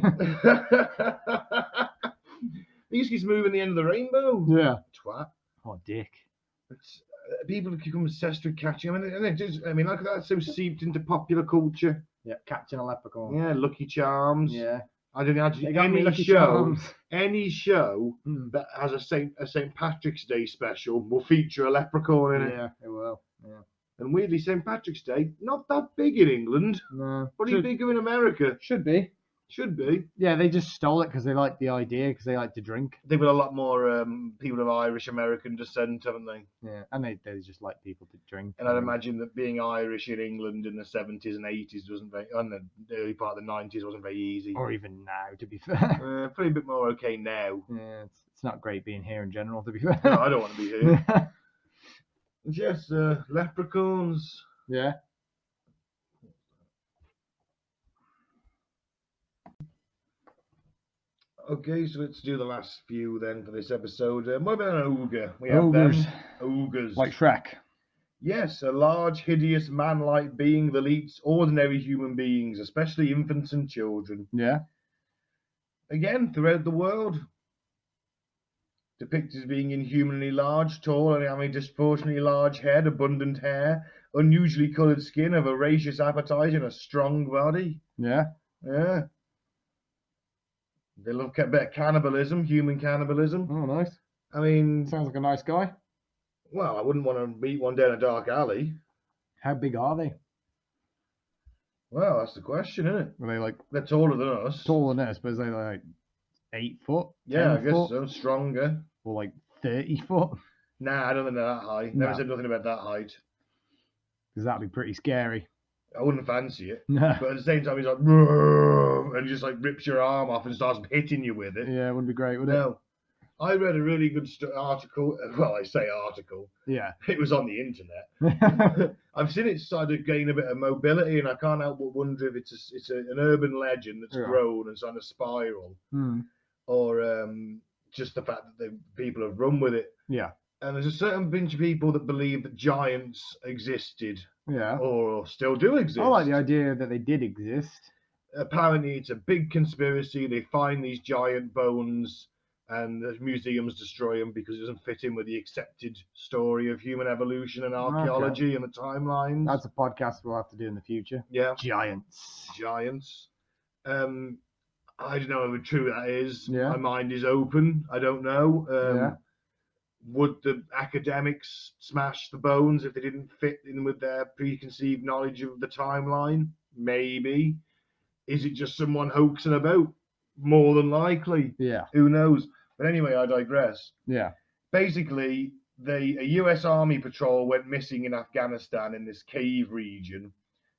Speaker 1: He just keeps moving the end of the rainbow.
Speaker 2: Yeah.
Speaker 1: Twat.
Speaker 2: Oh, dick.
Speaker 1: It's, people become obsessed with catching them, and like that's so seeped into popular culture.
Speaker 2: Yeah, catching a leprechaun.
Speaker 1: Yeah, Lucky Charms.
Speaker 2: Yeah.
Speaker 1: I don't actually any show that has a St. Patrick's Day special will feature a leprechaun in it.
Speaker 2: Yeah, it will. Yeah.
Speaker 1: And weirdly, St. Patrick's Day not that big in England.
Speaker 2: No.
Speaker 1: Pretty bigger in America.
Speaker 2: Should be.
Speaker 1: Should be.
Speaker 2: Yeah, they just stole it because they like the idea, because they like to drink.
Speaker 1: They've got a lot more people of Irish American descent, haven't they?
Speaker 2: Yeah, and they just like people to drink.
Speaker 1: And I'd imagine that being Irish in England in the 70s and 80s wasn't very, and the early part of the 90s wasn't very easy.
Speaker 2: Or even now, to be fair.
Speaker 1: Probably a bit more okay now.
Speaker 2: Yeah, it's not great being here in general, to be fair.
Speaker 1: No, I don't want to be here. Yes, leprechauns.
Speaker 2: Yeah.
Speaker 1: Okay, so let's do the last few then for this episode. What about an ogre? We
Speaker 2: have ogres.
Speaker 1: Ogres.
Speaker 2: Like Shrek.
Speaker 1: Yes, a large, hideous, man-like being that eats ordinary human beings, especially infants and children.
Speaker 2: Yeah.
Speaker 1: Again, throughout the world. Depicted as being inhumanly large, tall, and having a disproportionately large head, abundant hair, unusually coloured skin, a voracious appetite, and a strong body.
Speaker 2: Yeah.
Speaker 1: Yeah. They love a bit of cannibalism, human cannibalism.
Speaker 2: Oh, nice.
Speaker 1: I mean...
Speaker 2: Sounds like a nice guy.
Speaker 1: Well, I wouldn't want to meet one down a dark alley.
Speaker 2: How big are they?
Speaker 1: Well, that's the question, isn't it?
Speaker 2: Are they like...
Speaker 1: They're taller than us.
Speaker 2: Taller than us, but are they like 8 foot?
Speaker 1: Yeah, I guess
Speaker 2: foot?
Speaker 1: so. Stronger.
Speaker 2: Or like 30 foot?
Speaker 1: Nah, I don't think they're that high. Never said nothing about that height.
Speaker 2: Because that'd be pretty scary.
Speaker 1: I wouldn't fancy it.
Speaker 2: No.
Speaker 1: But at the same time, he's like, and he just like rips your arm off and starts hitting you with it.
Speaker 2: Yeah, it wouldn't be great, would it?
Speaker 1: No. I read a really good article. Well, I say article.
Speaker 2: Yeah.
Speaker 1: It was on the internet. I've seen it start to gain a bit of mobility, and I can't help but wonder if it's an urban legend that's grown and starting to spiral, or just the fact that people have run with it.
Speaker 2: Yeah.
Speaker 1: And there's a certain bunch of people that believe that giants existed.
Speaker 2: Yeah.
Speaker 1: Or still do exist.
Speaker 2: I like the idea that they did exist.
Speaker 1: Apparently, it's a big conspiracy. They find these giant bones, and the museums destroy them because it doesn't fit in with the accepted story of human evolution and archaeology and the timelines.
Speaker 2: That's a podcast we'll have to do in the future.
Speaker 1: Yeah.
Speaker 2: Giants.
Speaker 1: I don't know how true that is.
Speaker 2: Yeah.
Speaker 1: My mind is open. I don't know. Would the academics smash the bones if they didn't fit in with their preconceived knowledge of the timeline? Maybe. Is it just someone hoaxing about? More than likely.
Speaker 2: Yeah.
Speaker 1: Who knows? But anyway, I digress.
Speaker 2: Yeah.
Speaker 1: Basically, a US Army patrol went missing in Afghanistan in this cave region.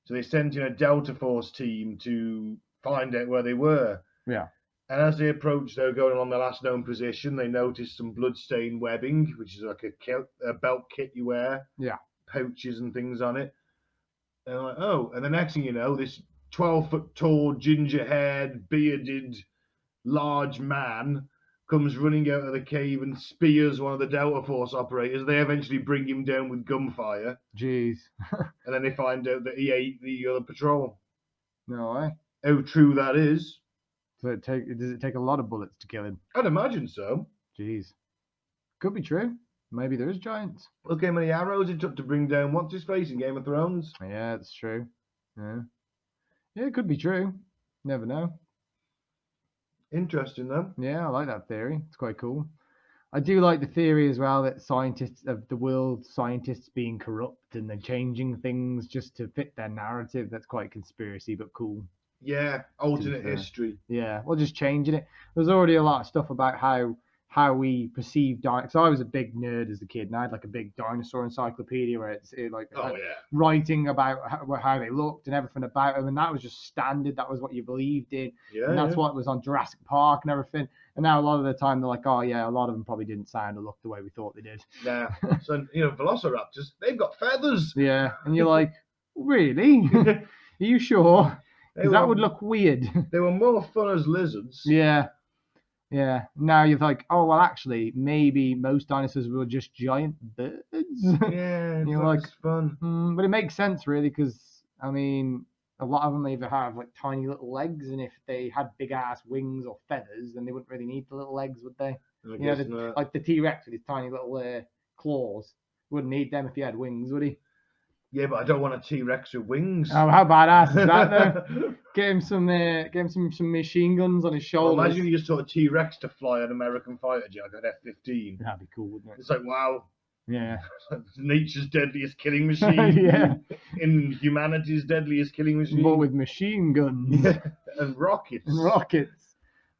Speaker 1: So they sent in a Delta Force team to find out where they were.
Speaker 2: Yeah.
Speaker 1: And as they approached, they were going along the last known position. They noticed some bloodstained webbing, which is like a belt kit you wear.
Speaker 2: Yeah.
Speaker 1: Pouches and things on it. And I'm like, oh. And the next thing you know, this 12-foot tall, ginger-haired, bearded, large man comes running out of the cave and spears one of the Delta Force operators. They eventually bring him down with gunfire.
Speaker 2: Jeez.
Speaker 1: And then they find out that he ate the other patrol.
Speaker 2: No way.
Speaker 1: How true that is.
Speaker 2: So does it take a lot of bullets to kill him?
Speaker 1: I'd imagine so.
Speaker 2: Jeez. Could be true. Maybe there is giants.
Speaker 1: Look how many arrows it took to bring down what's-his-face in Game of Thrones.
Speaker 2: Yeah, it's true. Yeah. Yeah, it could be true. Never know.
Speaker 1: Interesting, though.
Speaker 2: Yeah, I like that theory. It's quite cool. I do like the theory as well that scientists of the world, scientists being corrupt and they're changing things just to fit their narrative. That's quite conspiracy, but cool.
Speaker 1: Yeah, alternate history.
Speaker 2: Yeah, well, just changing it. There's already a lot of stuff about how we perceive dinosaurs. So I was a big nerd as a kid, and I had like a big dinosaur encyclopedia where it's writing about how they looked and everything about them, and that was just standard. That was what you believed in, and that's what was on Jurassic Park and everything. And now a lot of the time they're like, oh yeah, a lot of them probably didn't sound or look the way we thought they did.
Speaker 1: Yeah, so velociraptors, they've got feathers.
Speaker 2: Yeah, and you're like, really? Are you sure? Because that would look weird.
Speaker 1: They were more fun as lizards.
Speaker 2: Yeah. Yeah. Now you're like, oh well, actually, maybe most dinosaurs were just giant birds.
Speaker 1: Yeah,
Speaker 2: you're like,
Speaker 1: fun.
Speaker 2: But it makes sense really, because I mean, a lot of them either have like tiny little legs, and if they had big ass wings or feathers, then they wouldn't really need the little legs, would they? Like the T-Rex with his tiny little claws, wouldn't need them if he had wings, would he?
Speaker 1: Yeah, but I don't want a T-Rex with wings.
Speaker 2: Oh, how badass is that though? Get him some machine guns on his shoulders.
Speaker 1: Well, imagine you just taught a T-Rex to fly an American fighter jet, like an F-15.
Speaker 2: That'd be cool, wouldn't it?
Speaker 1: It's like, wow.
Speaker 2: Yeah.
Speaker 1: Nature's deadliest killing machine.
Speaker 2: Yeah.
Speaker 1: In humanity's deadliest killing machine.
Speaker 2: But with machine guns.
Speaker 1: And rockets.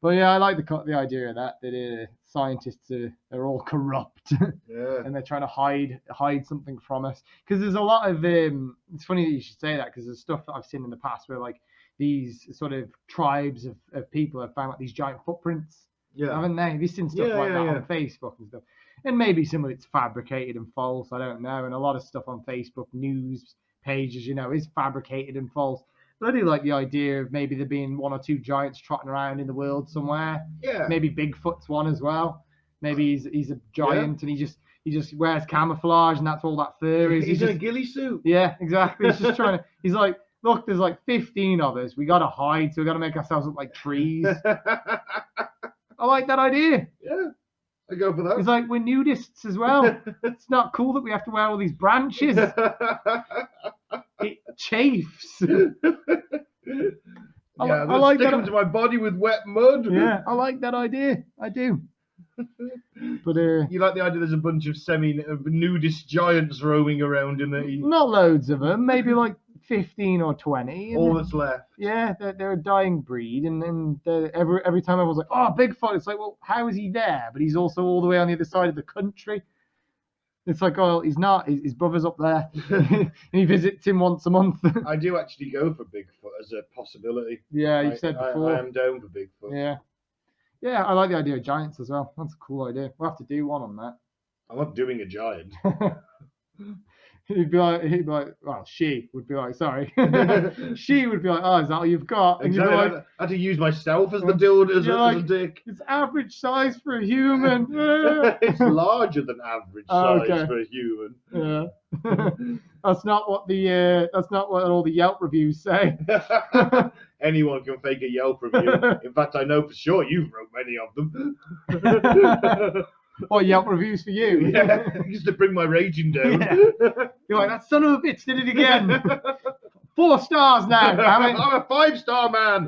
Speaker 2: But yeah, I like the idea of that scientists are all corrupt.
Speaker 1: Yeah.
Speaker 2: And they're trying to hide something from us. Because there's a lot of it's funny that you should say that, because there's stuff that I've seen in the past where like these sort of tribes of people have found like these giant footprints.
Speaker 1: Yeah.
Speaker 2: Haven't they? Have you seen stuff like that on Facebook and stuff? And maybe some of it's fabricated and false, I don't know. And a lot of stuff on Facebook news pages, is fabricated and false. But I do like the idea of maybe there being one or two giants trotting around in the world somewhere.
Speaker 1: Yeah.
Speaker 2: Maybe Bigfoot's one as well. Maybe he's a giant and he just wears camouflage and that's all that fur is.
Speaker 1: He's in a ghillie suit.
Speaker 2: Yeah, exactly. He's just trying to. He's like, look, there's like 15 of us. We got to hide, so we got to make ourselves look like trees. I like that idea.
Speaker 1: Yeah, I go for that.
Speaker 2: It's like we're nudists as well. It's not cool that we have to wear all these branches. It chafes.
Speaker 1: I like stick them to my body with wet mud.
Speaker 2: Yeah, I like that idea. I do. But
Speaker 1: you like the idea there's a bunch of semi-nudist giants roaming around in the...
Speaker 2: Not loads of them, maybe like 15 or 20.
Speaker 1: All that's left.
Speaker 2: Yeah, they're a dying breed, and every time everyone's like, oh, Bigfoot, it's like, well, how is he there? But he's also all the way on the other side of the country. It's like, oh, he's not. His brother's up there. And he visits him once a month.
Speaker 1: I do actually go for Bigfoot as a possibility.
Speaker 2: Yeah, you said before.
Speaker 1: I am down for Bigfoot.
Speaker 2: Yeah. Yeah, I like the idea of giants as well. That's a cool idea. We'll have to do one on that.
Speaker 1: I'm not doing a giant.
Speaker 2: He'd be like, well, she would be like, sorry. She would be like, oh, is that all you've got? And
Speaker 1: exactly.
Speaker 2: You'd be like,
Speaker 1: I had to use myself as the dildo, as a dick.
Speaker 2: It's average size for a human.
Speaker 1: It's larger than average size for a human.
Speaker 2: Yeah. That's not what all the Yelp reviews say.
Speaker 1: Anyone can fake a Yelp review. In fact, I know for sure you've wrote many of them.
Speaker 2: What, Yelp reviews for you?
Speaker 1: Yeah, just to bring my raging down.
Speaker 2: Yeah. You're like, that son of a bitch did it again. 4 stars now, damn it.
Speaker 1: I'm a 5-star man.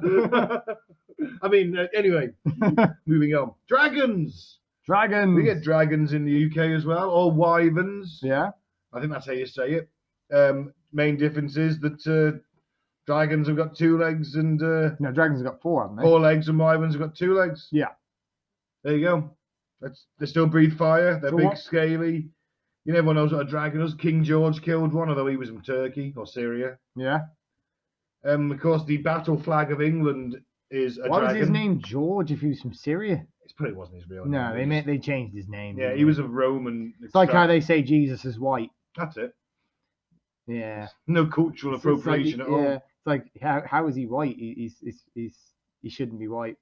Speaker 1: I mean, anyway, moving on. Dragons. We get dragons in the UK as well, or wyverns.
Speaker 2: Yeah.
Speaker 1: I think that's how you say it. Main difference is that dragons have got 2 legs and...
Speaker 2: no, dragons have got 4, haven't they?
Speaker 1: 4 legs, and wyverns have got 2 legs.
Speaker 2: Yeah.
Speaker 1: There you go. They still breathe fire. They're big, scaly. You know, everyone knows what a dragon is. King George killed one, although he was from Turkey or Syria.
Speaker 2: Yeah.
Speaker 1: Of course, the battle flag of England is a
Speaker 2: Why
Speaker 1: dragon.
Speaker 2: was his name George if he was from Syria?
Speaker 1: It probably wasn't his real
Speaker 2: No,
Speaker 1: name.
Speaker 2: they changed his name.
Speaker 1: Yeah,
Speaker 2: didn't
Speaker 1: he
Speaker 2: they?
Speaker 1: was a Roman.
Speaker 2: It's like how they say Jesus is white.
Speaker 1: That's it.
Speaker 2: Yeah.
Speaker 1: No cultural appropriation at all.
Speaker 2: Yeah. It's like how is he white? He shouldn't be white.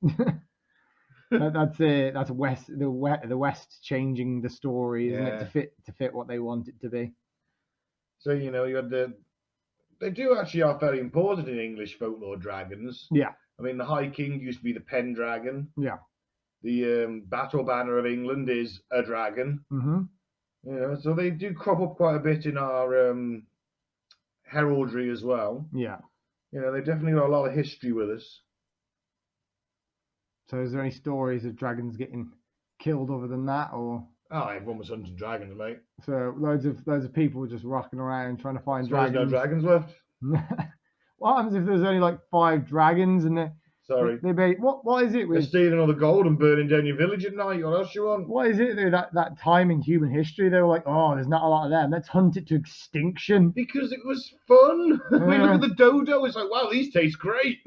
Speaker 2: That's the West changing the story, isn't it, to fit what they want it to be.
Speaker 1: So you know, you had they do actually are very important in English folklore dragons.
Speaker 2: Yeah.
Speaker 1: I mean, the High King used to be the Pendragon.
Speaker 2: Yeah.
Speaker 1: The battle banner of England is a dragon.
Speaker 2: Mm-hmm.
Speaker 1: You know, so they do crop up quite a bit in our heraldry as well.
Speaker 2: Yeah.
Speaker 1: You know, they definitely got a lot of history with us.
Speaker 2: So is there any stories of dragons getting killed other than that, or?
Speaker 1: Oh, everyone was hunting dragons, mate.
Speaker 2: So loads of people just rocking around trying to find
Speaker 1: dragons. There's no dragons left.
Speaker 2: What happens if there's only like 5 dragons and
Speaker 1: Sorry.
Speaker 2: What is it with
Speaker 1: they're stealing all the gold and burning down your village at night? What else you want?
Speaker 2: What is it that time in human history they were like, oh, there's not a lot of them. Let's hunt it to extinction.
Speaker 1: Because it was fun. I mean, look at the dodo. It's like, wow, these taste great.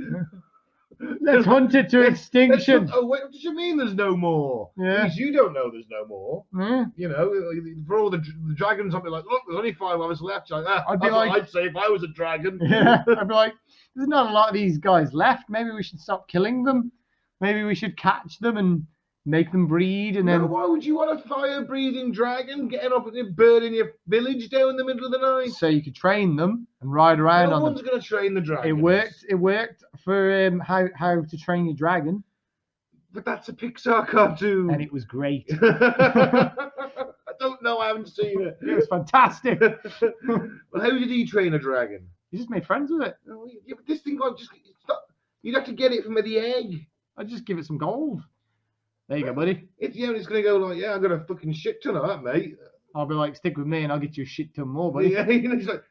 Speaker 2: Let's hunt it to extinction.
Speaker 1: Oh, wait, what do you mean there's no more?
Speaker 2: Yeah.
Speaker 1: Because you don't know there's no more.
Speaker 2: Yeah.
Speaker 1: You know, for all the dragons, I'd be like, look, there's only 5 of us left. Like,
Speaker 2: I'd be like,
Speaker 1: I'd say if I was a dragon.
Speaker 2: Yeah. I'd be like, there's not a lot of these guys left. Maybe we should stop killing them. Maybe we should catch them and make them breed, and then.
Speaker 1: No, why would you want a fire-breathing dragon getting up and burning your village down in the middle of the night?
Speaker 2: So you could train them and ride around on them.
Speaker 1: No one's going to train the dragon.
Speaker 2: It worked for how to train your dragon.
Speaker 1: But that's a Pixar cartoon.
Speaker 2: And it was great.
Speaker 1: I don't know. I haven't seen it.
Speaker 2: It was fantastic.
Speaker 1: Well, how did he train a dragon?
Speaker 2: He just made friends with it.
Speaker 1: Oh, yeah, but this thing got you'd have to get it from the egg.
Speaker 2: I'd just give it some gold. There you go, buddy.
Speaker 1: It's going to go like, yeah, I'm going to fucking shit ton of that, mate.
Speaker 2: I'll be like, stick with me and I'll get you a shit ton more, buddy.
Speaker 1: Yeah, you know, he's like,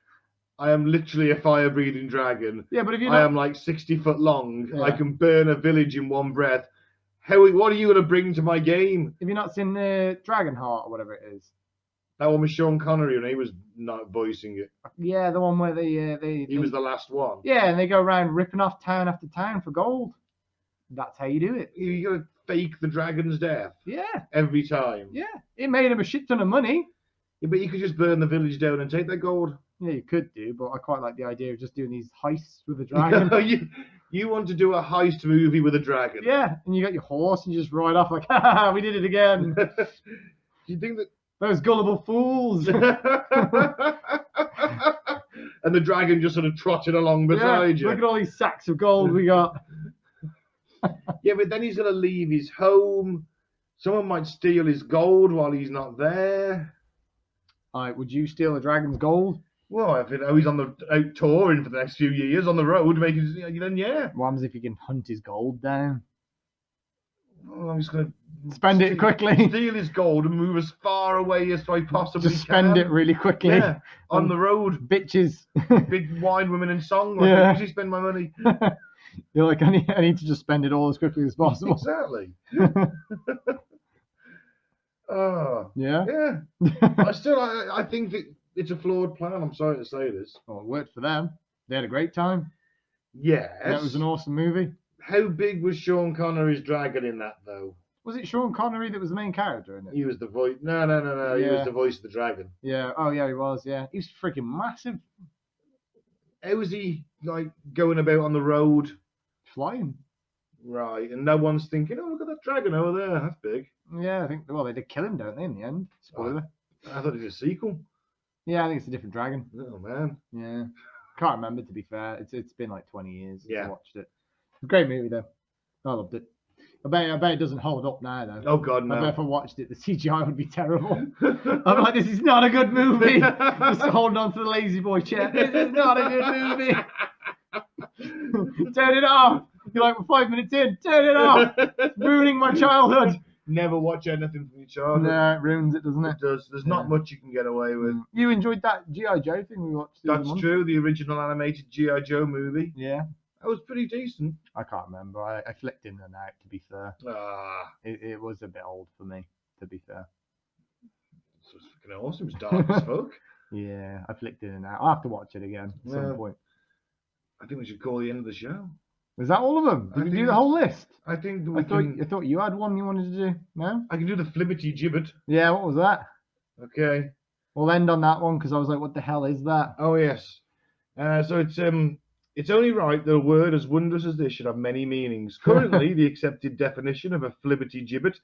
Speaker 1: I am literally a fire-breathing dragon.
Speaker 2: Yeah, but if
Speaker 1: I am like 60 foot long.
Speaker 2: Yeah.
Speaker 1: I can burn a village in one breath. What are you going to bring to my game?
Speaker 2: Have you not seen the Dragonheart or whatever it is?
Speaker 1: That one was Sean Connery and he was not voicing it.
Speaker 2: Yeah, the one where
Speaker 1: He was the last one.
Speaker 2: Yeah, and they go around ripping off town after town for gold. That's how you do it.
Speaker 1: You got to fake the dragon's death.
Speaker 2: Yeah.
Speaker 1: Every time.
Speaker 2: Yeah. It made him a shit ton of money.
Speaker 1: Yeah, but you could just burn the village down and take that gold.
Speaker 2: Yeah, you could do, but I quite like the idea of just doing these heists with a dragon.
Speaker 1: You want to do a heist movie with a dragon?
Speaker 2: Yeah, and you got your horse and you just ride off like, ha, we did it again.
Speaker 1: Do you think that
Speaker 2: those gullible fools?
Speaker 1: And the dragon just sort of trotted along beside you.
Speaker 2: Look at all these sacks of gold we got.
Speaker 1: Yeah, but then he's going to leave his home. Someone might steal his gold while he's not there.
Speaker 2: Would you steal a dragon's gold?
Speaker 1: Well, if he's on out touring for the next few years on the road, then yeah.
Speaker 2: What happens if you can hunt his gold down?
Speaker 1: Well, I'm just going to
Speaker 2: spend it quickly.
Speaker 1: Steal his gold and move as far away as I possibly
Speaker 2: just spend it really quickly.
Speaker 1: Yeah, on the road.
Speaker 2: Bitches.
Speaker 1: Big wine, women and song. Like,
Speaker 2: Yeah.
Speaker 1: I usually spend my money.
Speaker 2: You're like, I need to just spend it all as quickly as possible.
Speaker 1: Exactly. Oh.
Speaker 2: Yeah?
Speaker 1: Yeah. I think that it's a flawed plan. I'm sorry to say this.
Speaker 2: Well, it worked for them. They had a great time.
Speaker 1: Yes.
Speaker 2: That was an awesome movie.
Speaker 1: How big was Sean Connery's dragon in that, though?
Speaker 2: Was it Sean Connery that was the main character in it?
Speaker 1: He was the voice. No. He
Speaker 2: Yeah.
Speaker 1: was the voice of the dragon.
Speaker 2: Yeah. Oh, yeah, he was. Yeah. He was freaking massive.
Speaker 1: How was he, like, going about on the road?
Speaker 2: Flying.
Speaker 1: Right. And no one's thinking, oh, look at that dragon over there. That's big.
Speaker 2: Yeah, I think, well, they did kill him, don't they, in the end? Spoiler.
Speaker 1: I thought it was a sequel.
Speaker 2: Yeah, I think it's a different dragon.
Speaker 1: Oh, man.
Speaker 2: Yeah. Can't remember, to be fair. It's been like 20 years since I
Speaker 1: Yeah.
Speaker 2: watched it. It's a great movie, though. I loved it. I bet it doesn't hold up now, though.
Speaker 1: Oh, God, no.
Speaker 2: I bet if I watched it, the CGI would be terrible. I'm like, this is not a good movie. Just holding on to the lazy boy chair. This is not a good movie. Turn it off. You're like, we're 5 minutes in. Turn it off. It's ruining my childhood.
Speaker 1: Never watch anything from your childhood.
Speaker 2: No, it ruins it, doesn't it?
Speaker 1: It does. There's not much you can get away with.
Speaker 2: You enjoyed that G.I. Joe thing we watched? the other
Speaker 1: That's
Speaker 2: month?
Speaker 1: true. The original animated G.I. Joe movie.
Speaker 2: Yeah.
Speaker 1: That was pretty decent.
Speaker 2: I can't remember. I flicked in and out, to be fair.
Speaker 1: Ah.
Speaker 2: It was a bit old for me, to be fair.
Speaker 1: So fucking awesome. It's dark as fuck.
Speaker 2: Yeah, I flicked in and out. I'll have to watch it again at some
Speaker 1: Yeah.
Speaker 2: point.
Speaker 1: I think we should call the end of the show.
Speaker 2: Is that all of them?
Speaker 1: I
Speaker 2: Did we
Speaker 1: think
Speaker 2: do the whole list?
Speaker 1: I think
Speaker 2: I thought you had one you wanted to do. No?
Speaker 1: I can do the flibbity gibbet.
Speaker 2: Yeah, what was that?
Speaker 1: Okay.
Speaker 2: We'll end on that one because I was like, what the hell is that?
Speaker 1: Oh yes. So it's only right that a word as wondrous as this should have many meanings. Currently, the accepted definition of a flibbity gibbet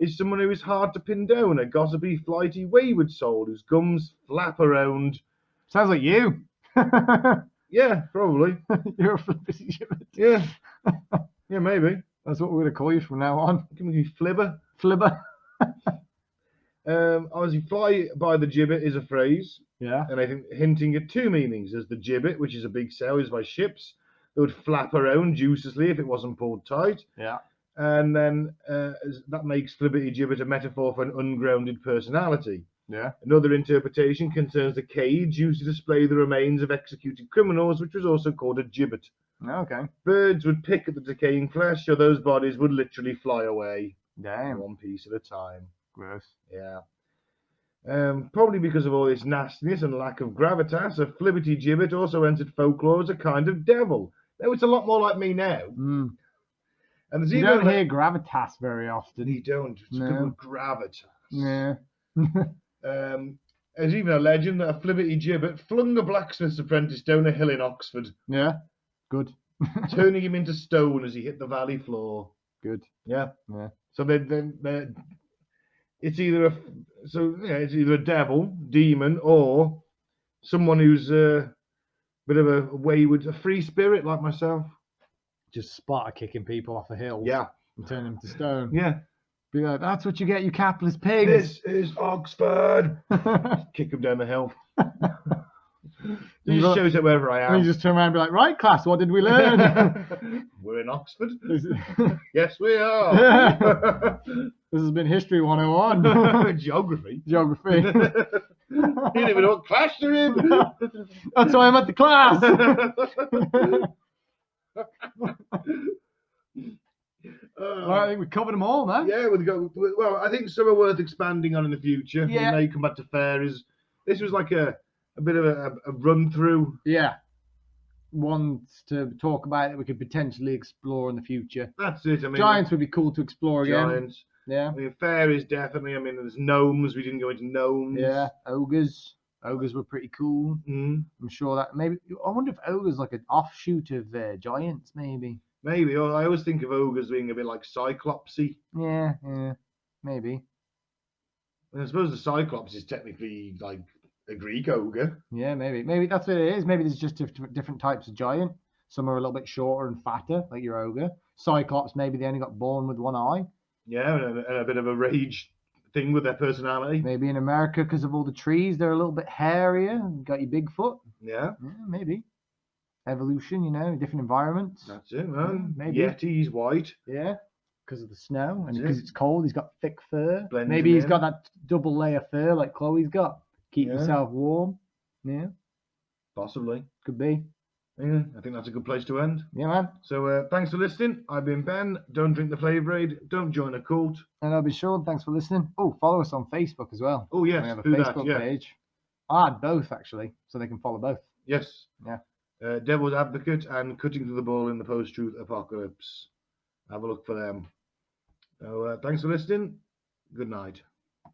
Speaker 1: is someone who is hard to pin down, a gossipy, flighty, wayward soul whose gums flap around.
Speaker 2: Sounds like you.
Speaker 1: Yeah, probably.
Speaker 2: You're a flibbity gibbet.
Speaker 1: Yeah. Yeah, maybe.
Speaker 2: That's what we're going to call you from now on.
Speaker 1: Give me flibber.
Speaker 2: Flibber.
Speaker 1: Obviously, fly by the gibbet is a phrase.
Speaker 2: Yeah.
Speaker 1: And I think hinting at two meanings. There's the gibbet, which is a big sail used by ships that would flap around uselessly if it wasn't pulled tight.
Speaker 2: Yeah.
Speaker 1: And then that makes flibbity gibbet a metaphor for an ungrounded personality.
Speaker 2: Yeah.
Speaker 1: Another interpretation concerns the cage used to display the remains of executed criminals, which was also called a gibbet.
Speaker 2: Okay.
Speaker 1: Birds would pick at the decaying flesh, so those bodies would literally fly away.
Speaker 2: Damn.
Speaker 1: One piece at a time.
Speaker 2: Gross.
Speaker 1: Yeah. Probably because of all this nastiness and lack of gravitas, a flibbity gibbet also entered folklore as a kind of devil. Now it's a lot more like me now.
Speaker 2: Mm.
Speaker 1: And there's
Speaker 2: You
Speaker 1: even
Speaker 2: don't hear gravitas very often.
Speaker 1: You don't. It's
Speaker 2: No.
Speaker 1: good with gravitas.
Speaker 2: Yeah.
Speaker 1: There's even a legend that a flibbity gibbet flung a blacksmith's apprentice down a hill in Oxford,
Speaker 2: Yeah. Good.
Speaker 1: turning him into stone as he hit the valley floor.
Speaker 2: Good.
Speaker 1: Yeah.
Speaker 2: Yeah.
Speaker 1: So it's either it's either a devil, demon, or someone who's a bit of a wayward, a free spirit like myself.
Speaker 2: Just Sparta kicking people off a hill.
Speaker 1: Yeah.
Speaker 2: And turning them to stone.
Speaker 1: Yeah.
Speaker 2: Be like, that's what you get, you capitalist pigs.
Speaker 1: This is Oxford. Kick him down the hill. It just shows it wherever I
Speaker 2: And
Speaker 1: am.
Speaker 2: you just turn around and be like, right, class, what did we learn?
Speaker 1: We're in Oxford.
Speaker 2: this
Speaker 1: Yes, we are.
Speaker 2: has been History 101.
Speaker 1: Geography.
Speaker 2: Geography.
Speaker 1: You don't even know what class you're in.
Speaker 2: That's why I'm at the class. Well, I think we covered them all, man.
Speaker 1: Yeah, well, I think some are worth expanding on in the future.
Speaker 2: Yeah.
Speaker 1: We may come back to fairies. This was like a bit of a run through.
Speaker 2: Yeah. Ones to talk about that we could potentially explore in the future.
Speaker 1: That's it. I mean,
Speaker 2: Giants would be cool to explore again.
Speaker 1: giants.
Speaker 2: Yeah.
Speaker 1: I mean, fairies definitely. I mean, there's gnomes. We didn't go into gnomes.
Speaker 2: Yeah. Ogres. Ogres were pretty cool.
Speaker 1: Mm.
Speaker 2: I'm sure that maybe. I wonder if ogres like an offshoot of giants, maybe.
Speaker 1: Maybe. Or I always think of ogres being a bit like cyclopsy.
Speaker 2: Yeah. Yeah. Maybe.
Speaker 1: And I suppose the cyclops is technically like a Greek ogre.
Speaker 2: Yeah. Maybe that's what it is. Maybe there's just different types of giant. Some are a little bit shorter and fatter, like your ogre. Cyclops, maybe they only got born with one eye.
Speaker 1: Yeah, and a bit of a rage thing with their personality.
Speaker 2: Maybe in America, because of all the trees, they're a little bit hairier. Got your Bigfoot.
Speaker 1: Yeah,
Speaker 2: Yeah, maybe. Evolution, different environments.
Speaker 1: that's it, man.
Speaker 2: Maybe.
Speaker 1: Yeti's white.
Speaker 2: Yeah, because of the snow and
Speaker 1: That's
Speaker 2: because
Speaker 1: it.
Speaker 2: it's cold. He's got thick fur.
Speaker 1: Blends
Speaker 2: Maybe
Speaker 1: him
Speaker 2: he's
Speaker 1: in.
Speaker 2: got that double layer fur like Chloe's got. Keep
Speaker 1: Yeah.
Speaker 2: yourself warm. Yeah,
Speaker 1: Possibly.
Speaker 2: could be.
Speaker 1: Yeah, I think that's a good place to end.
Speaker 2: Yeah, man.
Speaker 1: So thanks for listening. I've been Ben. Don't drink the Flavor Aid. Don't join a cult.
Speaker 2: And I'll be Sean. Thanks for listening. Oh, follow us on Facebook as well.
Speaker 1: Oh, yes.
Speaker 2: We have a
Speaker 1: do
Speaker 2: Facebook
Speaker 1: that. Yeah.
Speaker 2: page. I'll add both actually, so they can follow both.
Speaker 1: Yes.
Speaker 2: Yeah.
Speaker 1: Devil's Advocate and Cutting to the Ball in the Post-Truth Apocalypse. Have a look for them. So thanks for listening. Good night.